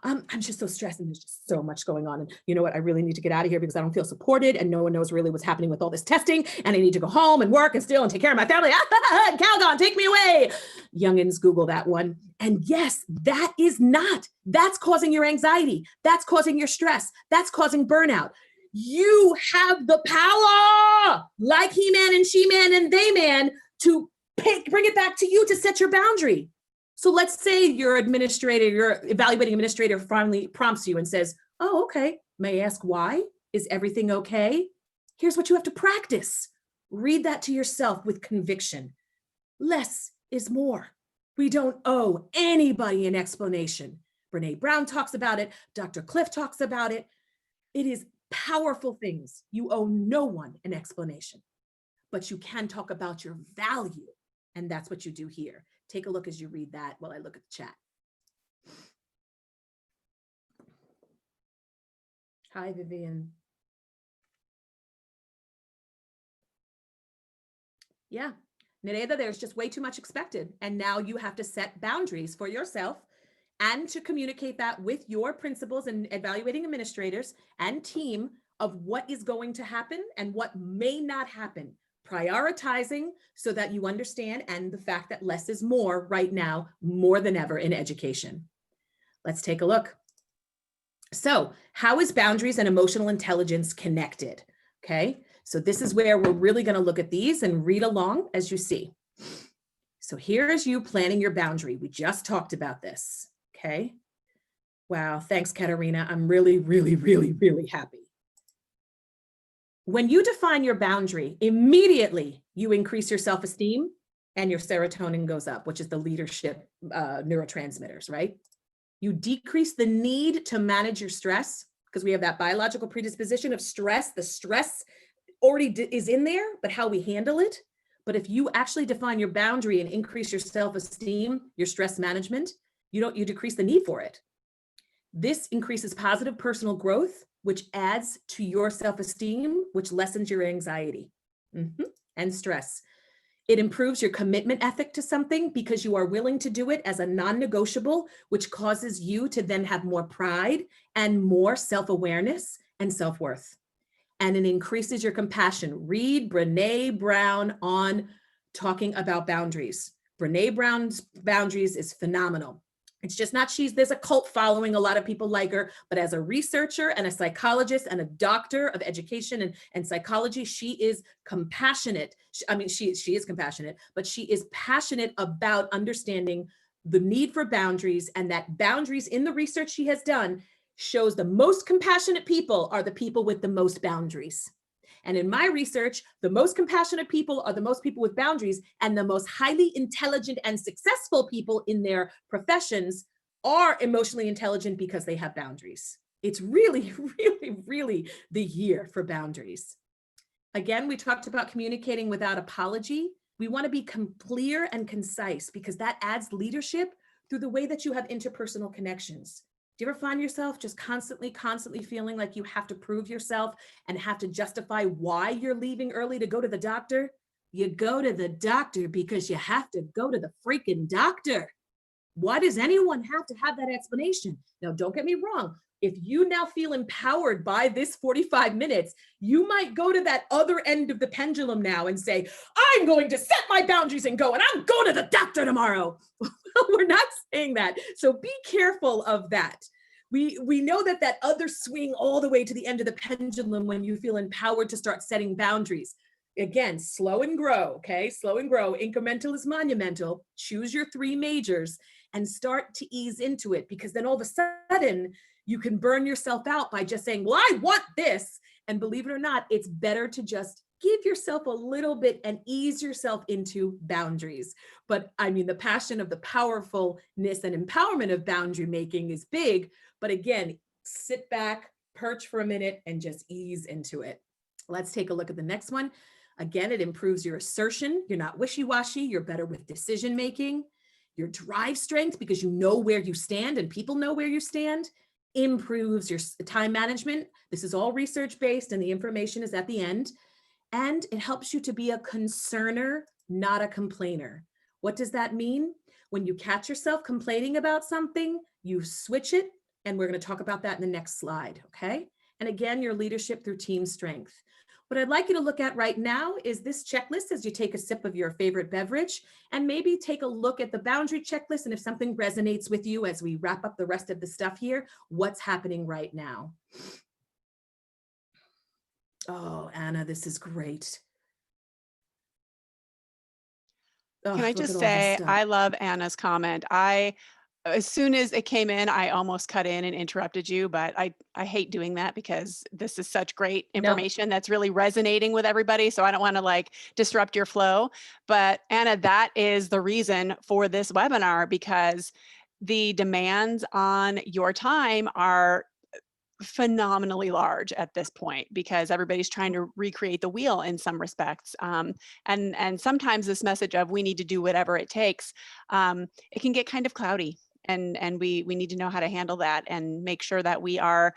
[SPEAKER 2] I'm just so stressed and there's just so much going on. And you know what? I really need to get out of here because I don't feel supported and no one knows really what's happening with all this testing. And I need to go home and work and still and take care of my family. Calgon, take me away. Youngins, Google that one. And yes, that's causing your anxiety. That's causing your stress. That's causing burnout. You have the power, like He-Man and She-Man and They-Man, to bring it back to you to set your boundary. So let's say your evaluating administrator finally prompts you and says, oh, okay, may I ask why? Is everything okay? Here's what you have to practice. Read that to yourself with conviction. Less is more. We don't owe anybody an explanation. Brene Brown talks about it. Dr. Cliff talks about it. It is powerful things. You owe no one an explanation, but you can talk about your value. And that's what you do here. Take a look as you read that while I look at the chat. Hi, Vivian. Yeah, Nereda, there's just way too much expected. And now you have to set boundaries for yourself and to communicate that with your principals and evaluating administrators and team of what is going to happen and what may not happen. Prioritizing so that you understand, and the fact that less is more right now, more than ever in education. Let's take a look. So how is boundaries and emotional intelligence connected? Okay, so this is where we're really going to look at these and read along as you see. So here's you planning your boundary. We just talked about this. Okay. Wow. Thanks, Katerina. I'm really, really, really, really happy. When you define your boundary, immediately you increase your self-esteem and your serotonin goes up, which is the leadership neurotransmitters, right? You decrease the need to manage your stress because we have that biological predisposition of stress. The stress already is in there, but how we handle it. But if you actually define your boundary and increase your self-esteem, your stress management, you decrease the need for it. This increases positive personal growth, which adds to your self-esteem, which lessens your anxiety and stress. It improves your commitment ethic to something because you are willing to do it as a non-negotiable, which causes you to then have more pride and more self-awareness and self-worth. And it increases your compassion. Read Brene Brown on talking about boundaries. Brene Brown's boundaries is phenomenal. It's just not there's a cult following, a lot of people like her, but as a researcher and a psychologist and a doctor of education and psychology, she is compassionate. She is compassionate, but she is passionate about understanding the need for boundaries, and that boundaries in the research she has done shows the most compassionate people are the people with the most boundaries. And in my research, the most compassionate people are the most people with boundaries, and the most highly intelligent and successful people in their professions are emotionally intelligent because they have boundaries. It's really, really, really the year for boundaries. Again, we talked about communicating without apology. We want to be clear and concise because that adds leadership through the way that you have interpersonal connections. Do you ever find yourself just constantly feeling like you have to prove yourself and have to justify why you're leaving early to go to the doctor? You go to the doctor because you have to go to the freaking doctor. Why does anyone have to have that explanation? Now, don't get me wrong. If you now feel empowered by this 45 minutes, you might go to that other end of the pendulum now and say, I'm going to set my boundaries and go, and I'm going to the doctor tomorrow. We're not saying that. So be careful of that. We know that other swing all the way to the end of the pendulum when you feel empowered to start setting boundaries. Again, slow and grow, okay? Slow and grow. Incremental is monumental. Choose your 3 majors and start to ease into it, because then all of a sudden you can burn yourself out by just saying, well, I want this. And believe it or not, it's better to just give yourself a little bit and ease yourself into boundaries. But I mean, the passion of the powerfulness and empowerment of boundary making is big. But again, sit back, perch for a minute, and just ease into it. Let's take a look at the next one. Again, it improves your assertion. You're not wishy-washy. You're better with decision making. Your drive strength, because you know where you stand and people know where you stand. Improves your time management. This is all research-based and the information is at the end. And it helps you to be a concerner, not a complainer. What does that mean? When you catch yourself complaining about something, you switch it. And we're going to talk about that in the next slide, okay? And again, your leadership through team strength. What I'd like you to look at right now is this checklist as you take a sip of your favorite beverage, and maybe take a look at the boundary checklist. And if something resonates with you as we wrap up the rest of the stuff here, what's happening right now? Oh, Anna, this is great. Oh,
[SPEAKER 1] Can I just say, I love Anna's comment. As soon as it came in, I almost cut in and interrupted you, but I hate doing that because this is such great information that's really resonating with everybody. So I don't want to like disrupt your flow. But Anna, that is the reason for this webinar, because the demands on your time are phenomenally large at this point because everybody's trying to recreate the wheel in some respects. And sometimes this message of we need to do whatever it takes, it can get kind of cloudy. And we need to know how to handle that and make sure that we are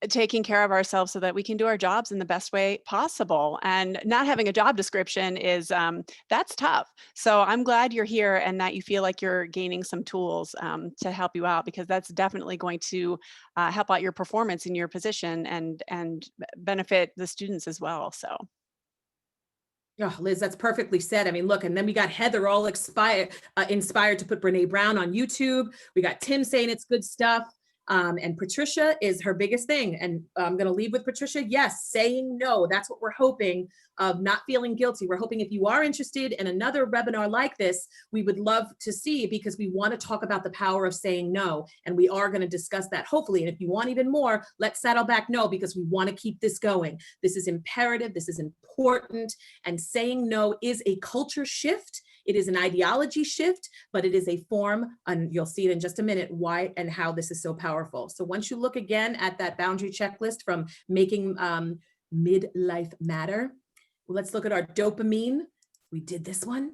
[SPEAKER 1] taking care of ourselves so that we can do our jobs in the best way possible. And not having a job description is that's tough. So I'm glad you're here and that you feel like you're gaining some tools to help you out, because that's definitely going to help out your performance in your position and benefit the students as well. So.
[SPEAKER 2] Oh, Liz, that's perfectly said. I mean, look, and then we got Heather all inspired to put Brene Brown on YouTube. We got Tim saying it's good stuff. And Patricia is her biggest thing. And I'm going to leave with Patricia. Yes, saying no. That's what we're hoping, of not feeling guilty. We're hoping if you are interested in another webinar like this, we would love to see, because we want to talk about the power of saying no. And we are going to discuss that hopefully. And if you want even more, let's saddle back no, because we want to keep this going. This is imperative. This is important. And saying no is a culture shift. It is an ideology shift, but it is a form, and you'll see it in just a minute, why and how this is so powerful. So once you look again at that boundary checklist from making midlife matter, let's look at our dopamine. We did this one.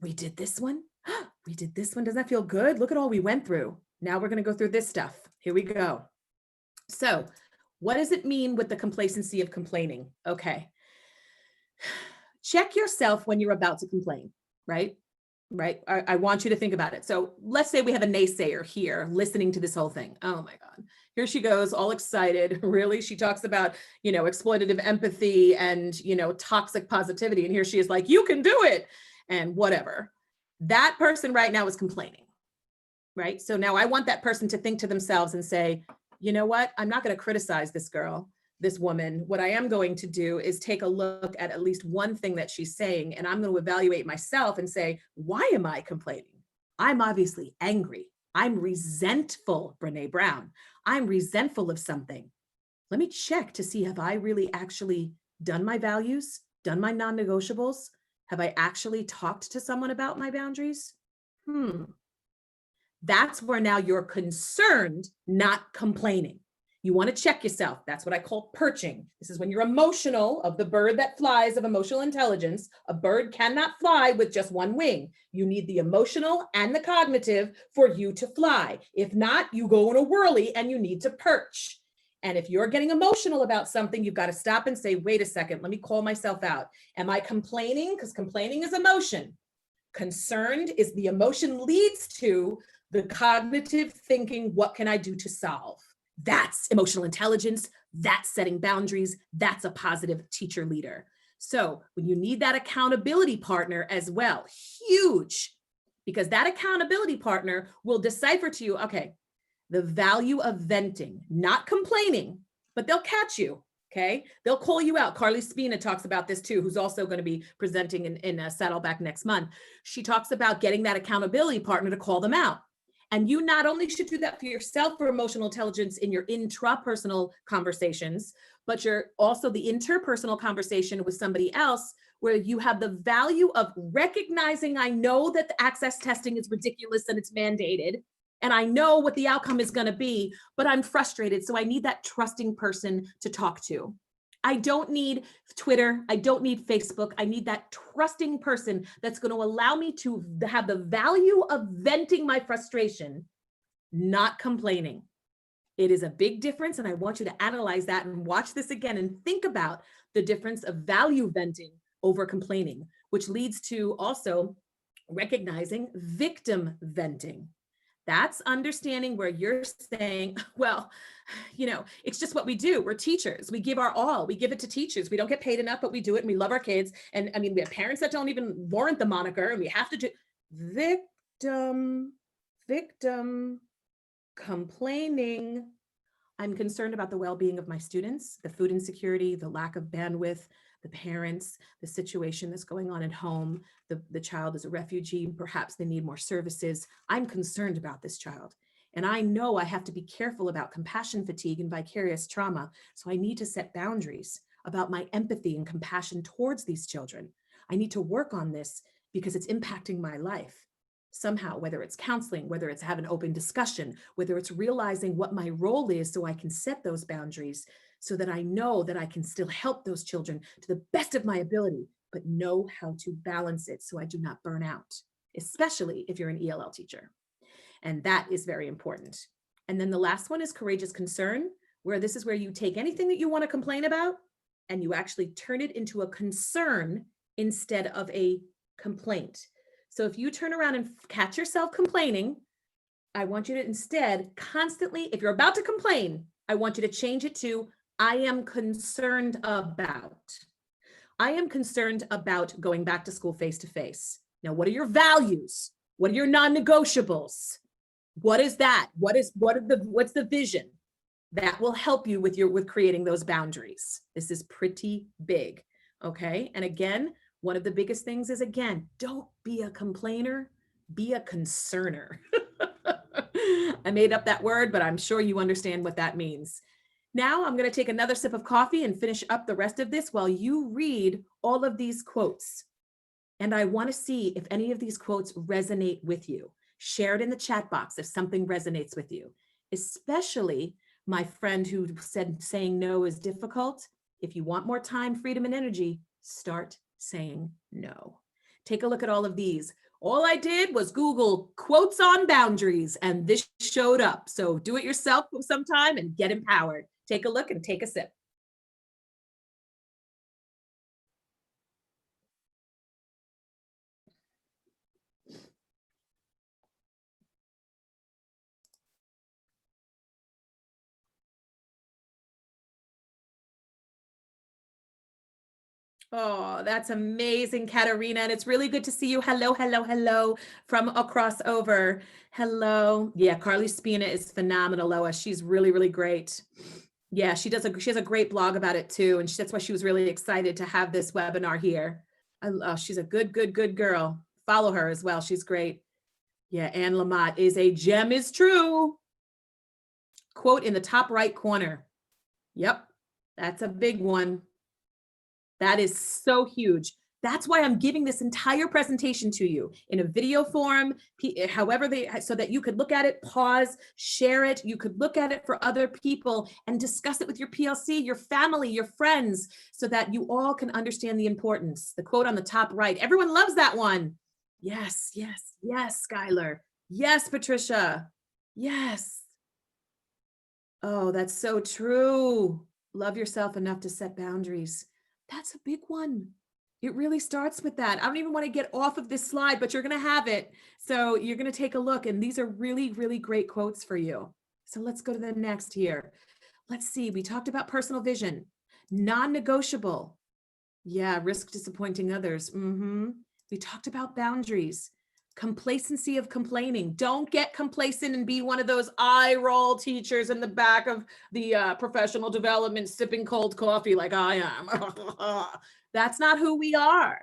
[SPEAKER 2] We did this one. We did this one. Doesn't that feel good? Look at all we went through. Now we're going to go through this stuff. Here we go. So what does it mean with the complacency of complaining? Okay. Check yourself when you're about to complain. Right? I want you to think about it. So let's say we have a naysayer here listening to this whole thing. Oh my God. Here she goes, all excited. Really? She talks about, exploitative empathy and, toxic positivity. And here she is like, you can do it. And whatever. That person right now is complaining. Right? So now I want that person to think to themselves and say, you know what? I'm not going to criticize this girl, this woman. What I am going to do is take a look at least one thing that she's saying, and I'm going to evaluate myself and say, why am I complaining? I'm obviously angry. I'm resentful, Brene Brown. I'm resentful of something. Let me check to see, have I really actually done my values, done my non-negotiables? Have I actually talked to someone about my boundaries? That's where now you're concerned, not complaining. You want to check yourself. That's what I call perching. This is when you're emotional, of the bird that flies, of emotional intelligence. A bird cannot fly with just one wing. You need the emotional and the cognitive for you to fly. If not, you go in a whirly and you need to perch. And if you're getting emotional about something, you've got to stop and say, wait a second, let me call myself out. Am I complaining? Because complaining is emotion. Concerned is the emotion leads to the cognitive thinking, what can I do to solve? That's emotional intelligence. That's setting boundaries. That's a positive teacher leader. So when you need that accountability partner as well, huge, because that accountability partner will decipher to you, okay, the value of venting, not complaining, but they'll catch you. Okay. They'll call you out. Carly Spina talks about this too, who's also going to be presenting in Saddleback next month. She talks about getting that accountability partner to call them out. And you not only should do that for yourself for emotional intelligence in your intrapersonal conversations, but you're also the interpersonal conversation with somebody else, where you have the value of recognizing, I know that the access testing is ridiculous and it's mandated, and I know what the outcome is going to be, but I'm frustrated. So I need that trusting person to talk to. I don't need Twitter. I don't need Facebook. I need that trusting person that's going to allow me to have the value of venting my frustration, not complaining. It is a big difference. And I want you to analyze that and watch this again and think about the difference of value venting over complaining, which leads to also recognizing victim venting. That's understanding where you're saying, well, it's just what we do. We're teachers. We give our all. We give it to teachers. We don't get paid enough, but we do it and we love our kids. And I mean, we have parents that don't even warrant the moniker, and we have to do victim, complaining. I'm concerned about the well-being of my students, the food insecurity, the lack of bandwidth, the parents, the situation that's going on at home. The child is a refugee, perhaps they need more services. I'm concerned about this child. And I know I have to be careful about compassion fatigue and vicarious trauma. So I need to set boundaries about my empathy and compassion towards these children. I need to work on this because it's impacting my life. somehow, whether it's counseling, whether it's have an open discussion, whether it's realizing what my role is so I can set those boundaries so that I know that I can still help those children to the best of my ability, but know how to balance it so I do not burn out, especially if you're an ELL teacher. And that is very important. And then the last one is courageous concern, where this is where you take anything that you want to complain about and you actually turn it into a concern instead of a complaint. So if you turn around and catch yourself complaining, I want you to instead constantly, if you're about to complain, I want you to change it to, I am concerned about. I am concerned about going back to school face to face. Now, what are your values? What are your non-negotiables? What is that? What's the vision? That will help you with creating those boundaries. This is pretty big, okay? And again, one of the biggest things is, again, don't be a complainer, be a concerner. I made up that word, but I'm sure you understand what that means. Now I'm going to take another sip of coffee and finish up the rest of this while you read all of these quotes. And I want to see if any of these quotes resonate with you. Share it in the chat box if something resonates with you, especially my friend who said saying no is difficult. If you want more time, freedom, and energy, start saying no. Take a look at all of these. All I did was Google quotes on boundaries, and this showed up. So do it yourself sometime and get empowered. Take a look and take a sip. Oh, that's amazing, Katarina. And it's really good to see you. Hello, hello, hello from across over. Hello. Yeah, Carly Spina is phenomenal, Loa. She's really, really great. Yeah, she has a great blog about it too. And that's why she was really excited to have this webinar here. She's a good girl. Follow her as well. She's great. Yeah, Anne Lamott is a gem is true. Quote in the top right corner. Yep, that's a big one. That is so huge. That's why I'm giving this entire presentation to you in a video form, however so that you could look at it, pause, share it. You could look at it for other people and discuss it with your PLC, your family, your friends, so that you all can understand the importance. The quote on the top right, everyone loves that one. Yes, yes, yes, Skylar. Yes, Patricia. Yes. Oh, that's so true. Love yourself enough to set boundaries. That's a big one. It really starts with that. I don't even want to get off of this slide, but you're going to have it. So you're going to take a look, and these are really, really great quotes for you. So let's go to the next here. Let's see. We talked about personal vision, non-negotiable. Yeah, risk disappointing others. We talked about boundaries, complacency of complaining. Don't get complacent and be one of those eye roll teachers in the back of the professional development sipping cold coffee like I am. That's not who we are.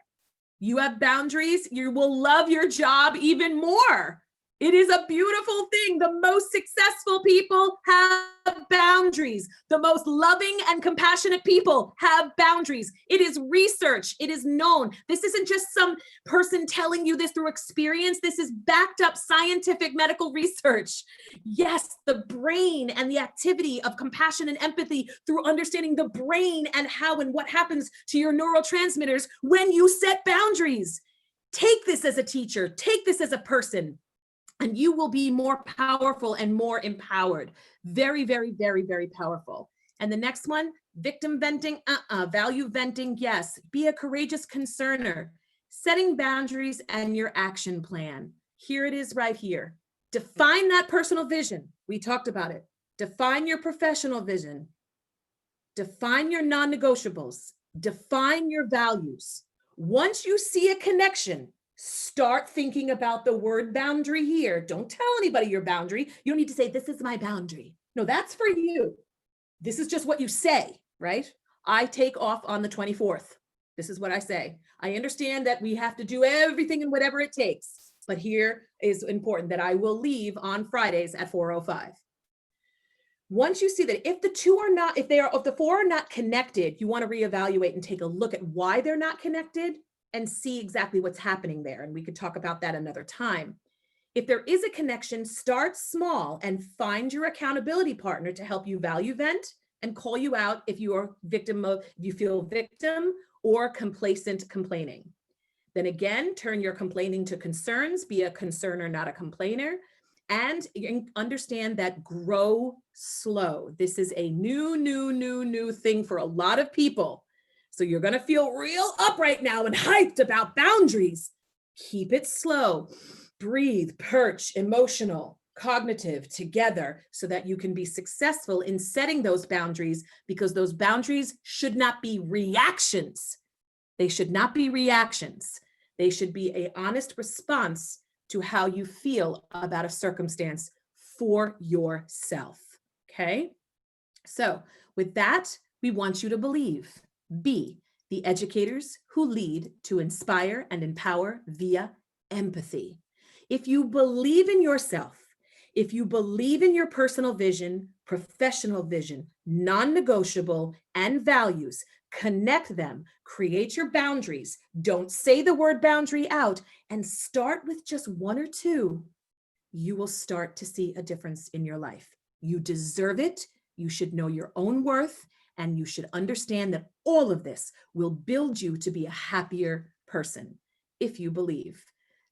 [SPEAKER 2] You have boundaries, you will love your job even more. It is a beautiful thing. The most successful people have boundaries. The most loving and compassionate people have boundaries. It is research. It is known. This isn't just some person telling you this through experience. This is backed up scientific medical research. Yes, the brain and the activity of compassion and empathy through understanding the brain and how and what happens to your neurotransmitters when you set boundaries. Take this as a teacher. Take this as a person. And you will be more powerful and more empowered. Very, very, very, very powerful. And the next one, victim venting, value venting, yes. Be a courageous concerner. Setting boundaries and your action plan. Here it is right here. Define that personal vision. We talked about it. Define your professional vision. Define your non-negotiables. Define your values. Once you see a connection, start thinking about the word boundary here. Don't tell anybody your boundary. You don't need to say, this is my boundary. No, that's for you. This is just what you say, right? I take off on the 24th. This is what I say. I understand that we have to do everything and whatever it takes, but here is important that I will leave on Fridays at 4:05. Once you see that if the four are not connected, you want to reevaluate and take a look at why they're not connected and see exactly what's happening there. And we could talk about that another time. If there is a connection, start small and find your accountability partner to help you value vent and call you out if you feel victim or complacent complaining. Then again, turn your complaining to concerns, be a concerner, not a complainer. And understand that grow slow. This is a new thing for a lot of people. So you're going to feel real up right now and hyped about boundaries. Keep it slow. Breathe, perch, emotional, cognitive together so that you can be successful in setting those boundaries, because those boundaries should not be reactions. They should not be reactions. They should be an honest response to how you feel about a circumstance for yourself. Okay? So, with that, we want you to believe. Be the educators who lead to inspire and empower via empathy. If you believe in yourself, if you believe in your personal vision, professional vision, non-negotiable, and values, connect them, create your boundaries. Don't say the word boundary out, and start with just one or two. You will start to see a difference in your life. You deserve it. You should know your own worth, and you should understand that all of this will build you to be a happier person if you believe.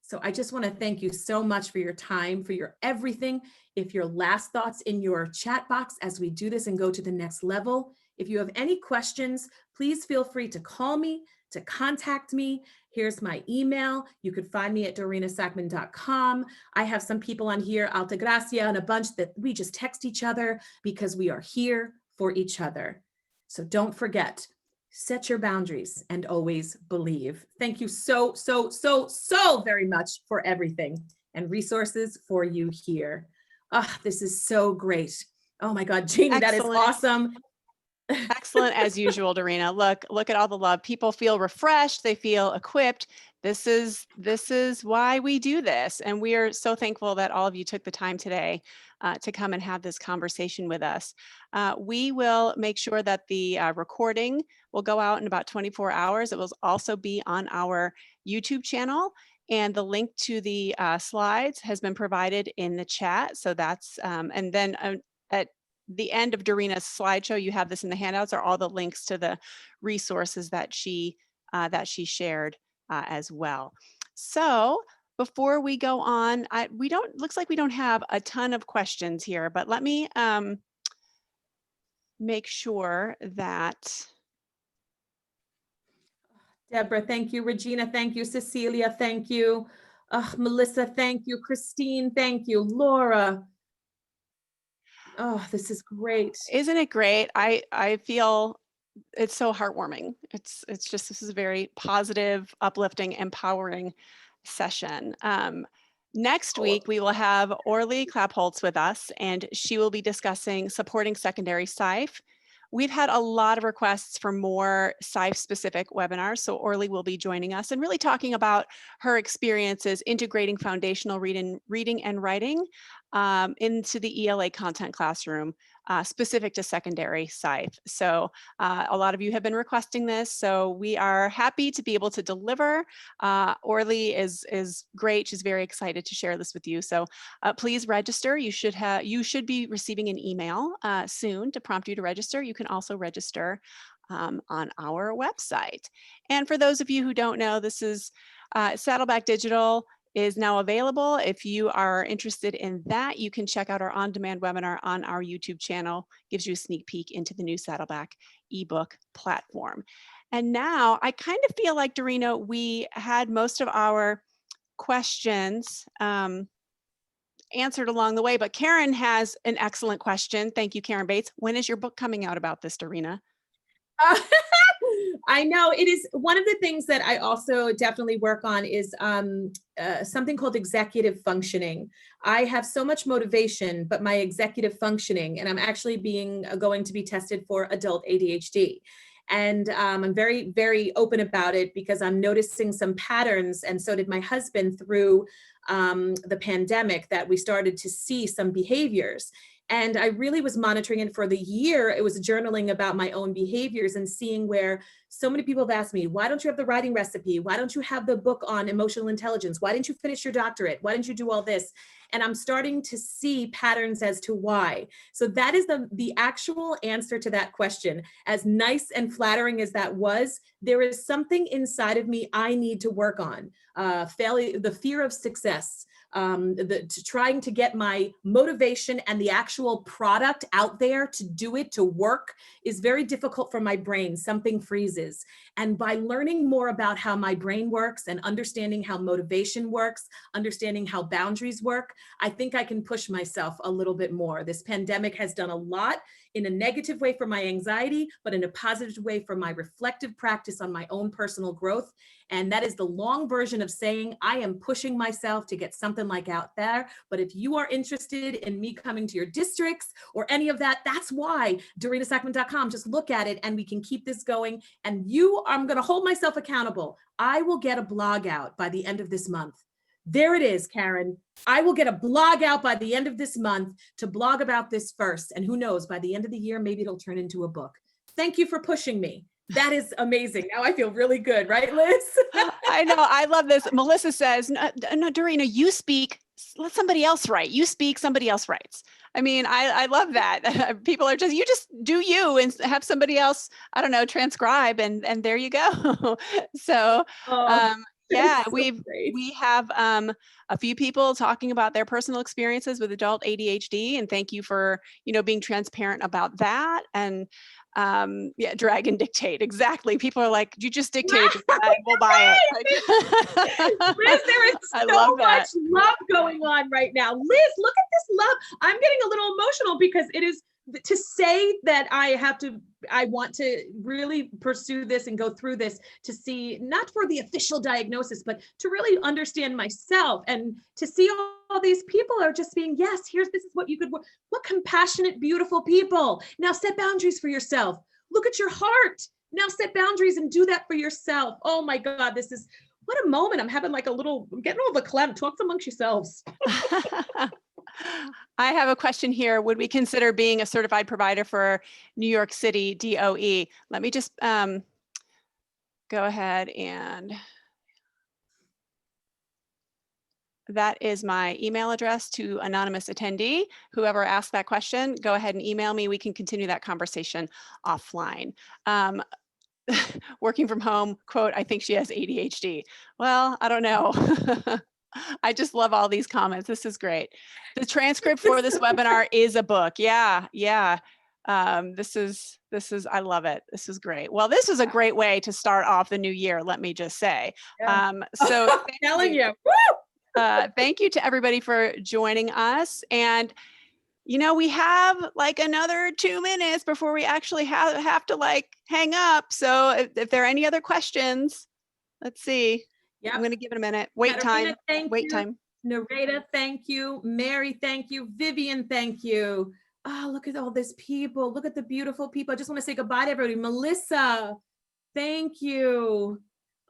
[SPEAKER 2] So I just want to thank you so much for your time, for your everything. If your last thoughts in your chat box as we do this and go to the next level. If you have any questions, please feel free to call me, to contact me. Here's my email. You could find me at dorinasackman.com. I have some people on here, Altagracia, and a bunch that we just text each other because we are here for each other. So don't forget, set your boundaries and always believe. Thank you so very much for everything and resources for you here. This is so great. Oh my God, Janie,
[SPEAKER 1] Excellent.
[SPEAKER 2] that is awesome.
[SPEAKER 1] Excellent as usual, Dorina. Look at all the love. People feel refreshed. They feel equipped. This is why we do this. And we are so thankful that all of you took the time today to come and have this conversation with us. We will make sure that the recording will go out in about 24 hours. It will also be on our YouTube channel. And the link to the slides has been provided in the chat. So that's, and then at the end of Dorina's slideshow, you have this in the handouts, are all the links to the resources that she shared as well. So before we go on, looks like we don't have a ton of questions here, but let me make sure that.
[SPEAKER 2] Deborah, thank you. Regina, thank you. Cecilia, thank you. Melissa, thank you. Christine, thank you. Laura. Oh, this is great.
[SPEAKER 1] Isn't it great? I feel it's so heartwarming. It's just, this is a very positive, uplifting, empowering session. Next week, we will have Orly Klappholtz with us, and she will be discussing supporting secondary SIFE. We've had a lot of requests for more SIFE-specific webinars, so Orly will be joining us and really talking about her experiences integrating foundational reading and writing into the ELA content classroom specific to secondary SIFE. So a lot of you have been requesting this, so we are happy to be able to deliver. Orly is great. She's very excited to share this with you. So please register. You should be receiving an email soon to prompt you to register. You can also register on our website. And for those of you who don't know, this is Saddleback Digital is now available. If you are interested in that, you can check out our on-demand webinar on our YouTube channel. Gives you a sneak peek into the new Saddleback ebook platform. And now I kind of feel like, Dorina, we had most of our questions answered along the way, but Karen has an excellent question. Thank you, Karen Bates. When is your book coming out about this, Dorina?
[SPEAKER 2] I know it is one of the things that I also definitely work on is something called executive functioning. I have so much motivation, but my executive functioning, and I'm actually going to be tested for adult ADHD. And I'm very, very open about it because I'm noticing some patterns, and so did my husband through the pandemic, that we started to see some behaviors. And I really was monitoring it for the year. It was journaling about my own behaviors and seeing where so many people have asked me, why don't you have the writing recipe? Why don't you have the book on emotional intelligence? Why didn't you finish your doctorate? Why didn't you do all this? And I'm starting to see patterns as to why. So that is the actual answer to that question. As nice and flattering as that was, there is something inside of me I need to work on. Failure, the fear of success, trying to get my motivation and the actual product out there to do it, to work, is very difficult for my brain. Something freezes. And by learning more about how my brain works and understanding how motivation works, understanding how boundaries work, I think I can push myself a little bit more. This pandemic has done a lot in a negative way for my anxiety, but in a positive way for my reflective practice on my own personal growth. And that is the long version of saying I am pushing myself to get something like out there. But if you are interested in me coming to your districts or any of that, that's why DorinaSackman.com. Just look at it and we can keep this going. And I'm going to hold myself accountable. I will get a blog out by the end of this month. There it is, Karen. I will get a blog out by the end of this month to blog about this first. And who knows, by the end of the year, maybe it'll turn into a book. Thank you for pushing me. That is amazing. Now I feel really good, right, Liz?
[SPEAKER 1] I know. I love this. Melissa says, no, Dorina, you speak, let somebody else write. You speak, somebody else writes. I mean, I love that. People are you just do you and have somebody else, I don't know, transcribe and there you go. So,
[SPEAKER 2] Oh,
[SPEAKER 1] yeah,
[SPEAKER 2] so
[SPEAKER 1] we have a few people talking about their personal experiences with adult ADHD, and thank you for, being transparent about that. And yeah, drag and dictate. Exactly. People are like, you just dictate and we'll buy it.
[SPEAKER 2] Liz, there is
[SPEAKER 1] I
[SPEAKER 2] so
[SPEAKER 1] love that.
[SPEAKER 2] much love going on right now. Liz, look at this love. I'm getting a little emotional because it is to say that I want to really pursue this and go through this to see, not for the official diagnosis, but to really understand myself and to see all these people are just being, yes, this is what you could, what compassionate, beautiful people. Now set boundaries for yourself. Look at your heart. Now set boundaries and do that for yourself. Oh my God, what a moment. I'm having I'm getting all the clem. Talk amongst yourselves.
[SPEAKER 1] I have a question here. Would we consider being a certified provider for New York City DOE? Let me just go ahead and that is my email address to anonymous attendee. Whoever asked that question, go ahead and email me. We can continue that conversation offline. Working from home, quote, I think she has ADHD. Well, I don't know. I just love all these comments. This is great. The transcript for this webinar is a book. Yeah. This is, I love it. This is great. Well, this is a great way to start off the new year, let me just say.
[SPEAKER 2] Yeah.
[SPEAKER 1] So
[SPEAKER 2] I'm telling you.
[SPEAKER 1] thank you to everybody for joining us. And we have like another 2 minutes before we actually have to hang up. So if there are any other questions, let's see. Yep. I'm going to give it a minute. Wait time. Wait time.
[SPEAKER 2] Narita, thank you. Mary, thank you. Vivian, thank you. Oh, look at all these people. Look at the beautiful people. I just want to say goodbye to everybody. Melissa, thank you.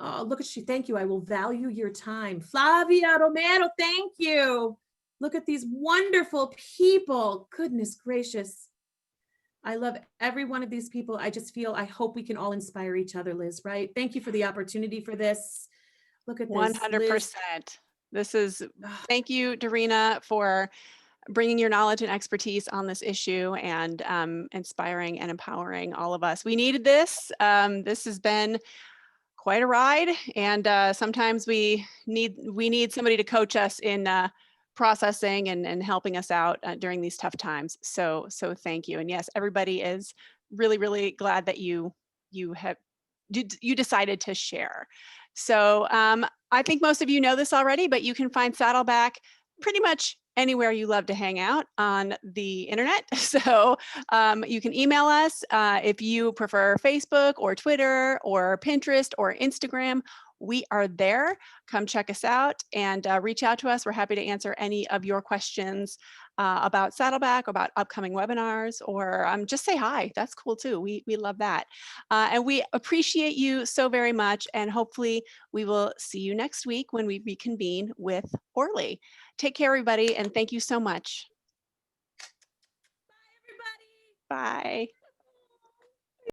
[SPEAKER 2] Oh, look at you. Thank you. I will value your time. Flavia Romero, thank you. Look at these wonderful people. Goodness gracious. I love every one of these people. I hope we can all inspire each other, Liz, right? Thank you for the opportunity for this. Look at this.
[SPEAKER 1] 100%. This is, thank you, Dorina, for bringing your knowledge and expertise on this issue and inspiring and empowering all of us. We needed this. This has been quite a ride, and sometimes we need somebody to coach us in processing and helping us out during these tough times. So thank you. And yes, everybody is really, really glad that you decided to share. So I think most of you know this already, but you can find Saddleback pretty much anywhere you love to hang out on the internet. So you can email us if you prefer Facebook or Twitter or Pinterest or Instagram. We are there. Come check us out and reach out to us. We're happy to answer any of your questions about Saddleback, about upcoming webinars, or just say hi. That's cool too. We love that. And we appreciate you so very much. And hopefully we will see you next week when we reconvene with Orly. Take care, everybody, and thank you so much. Bye.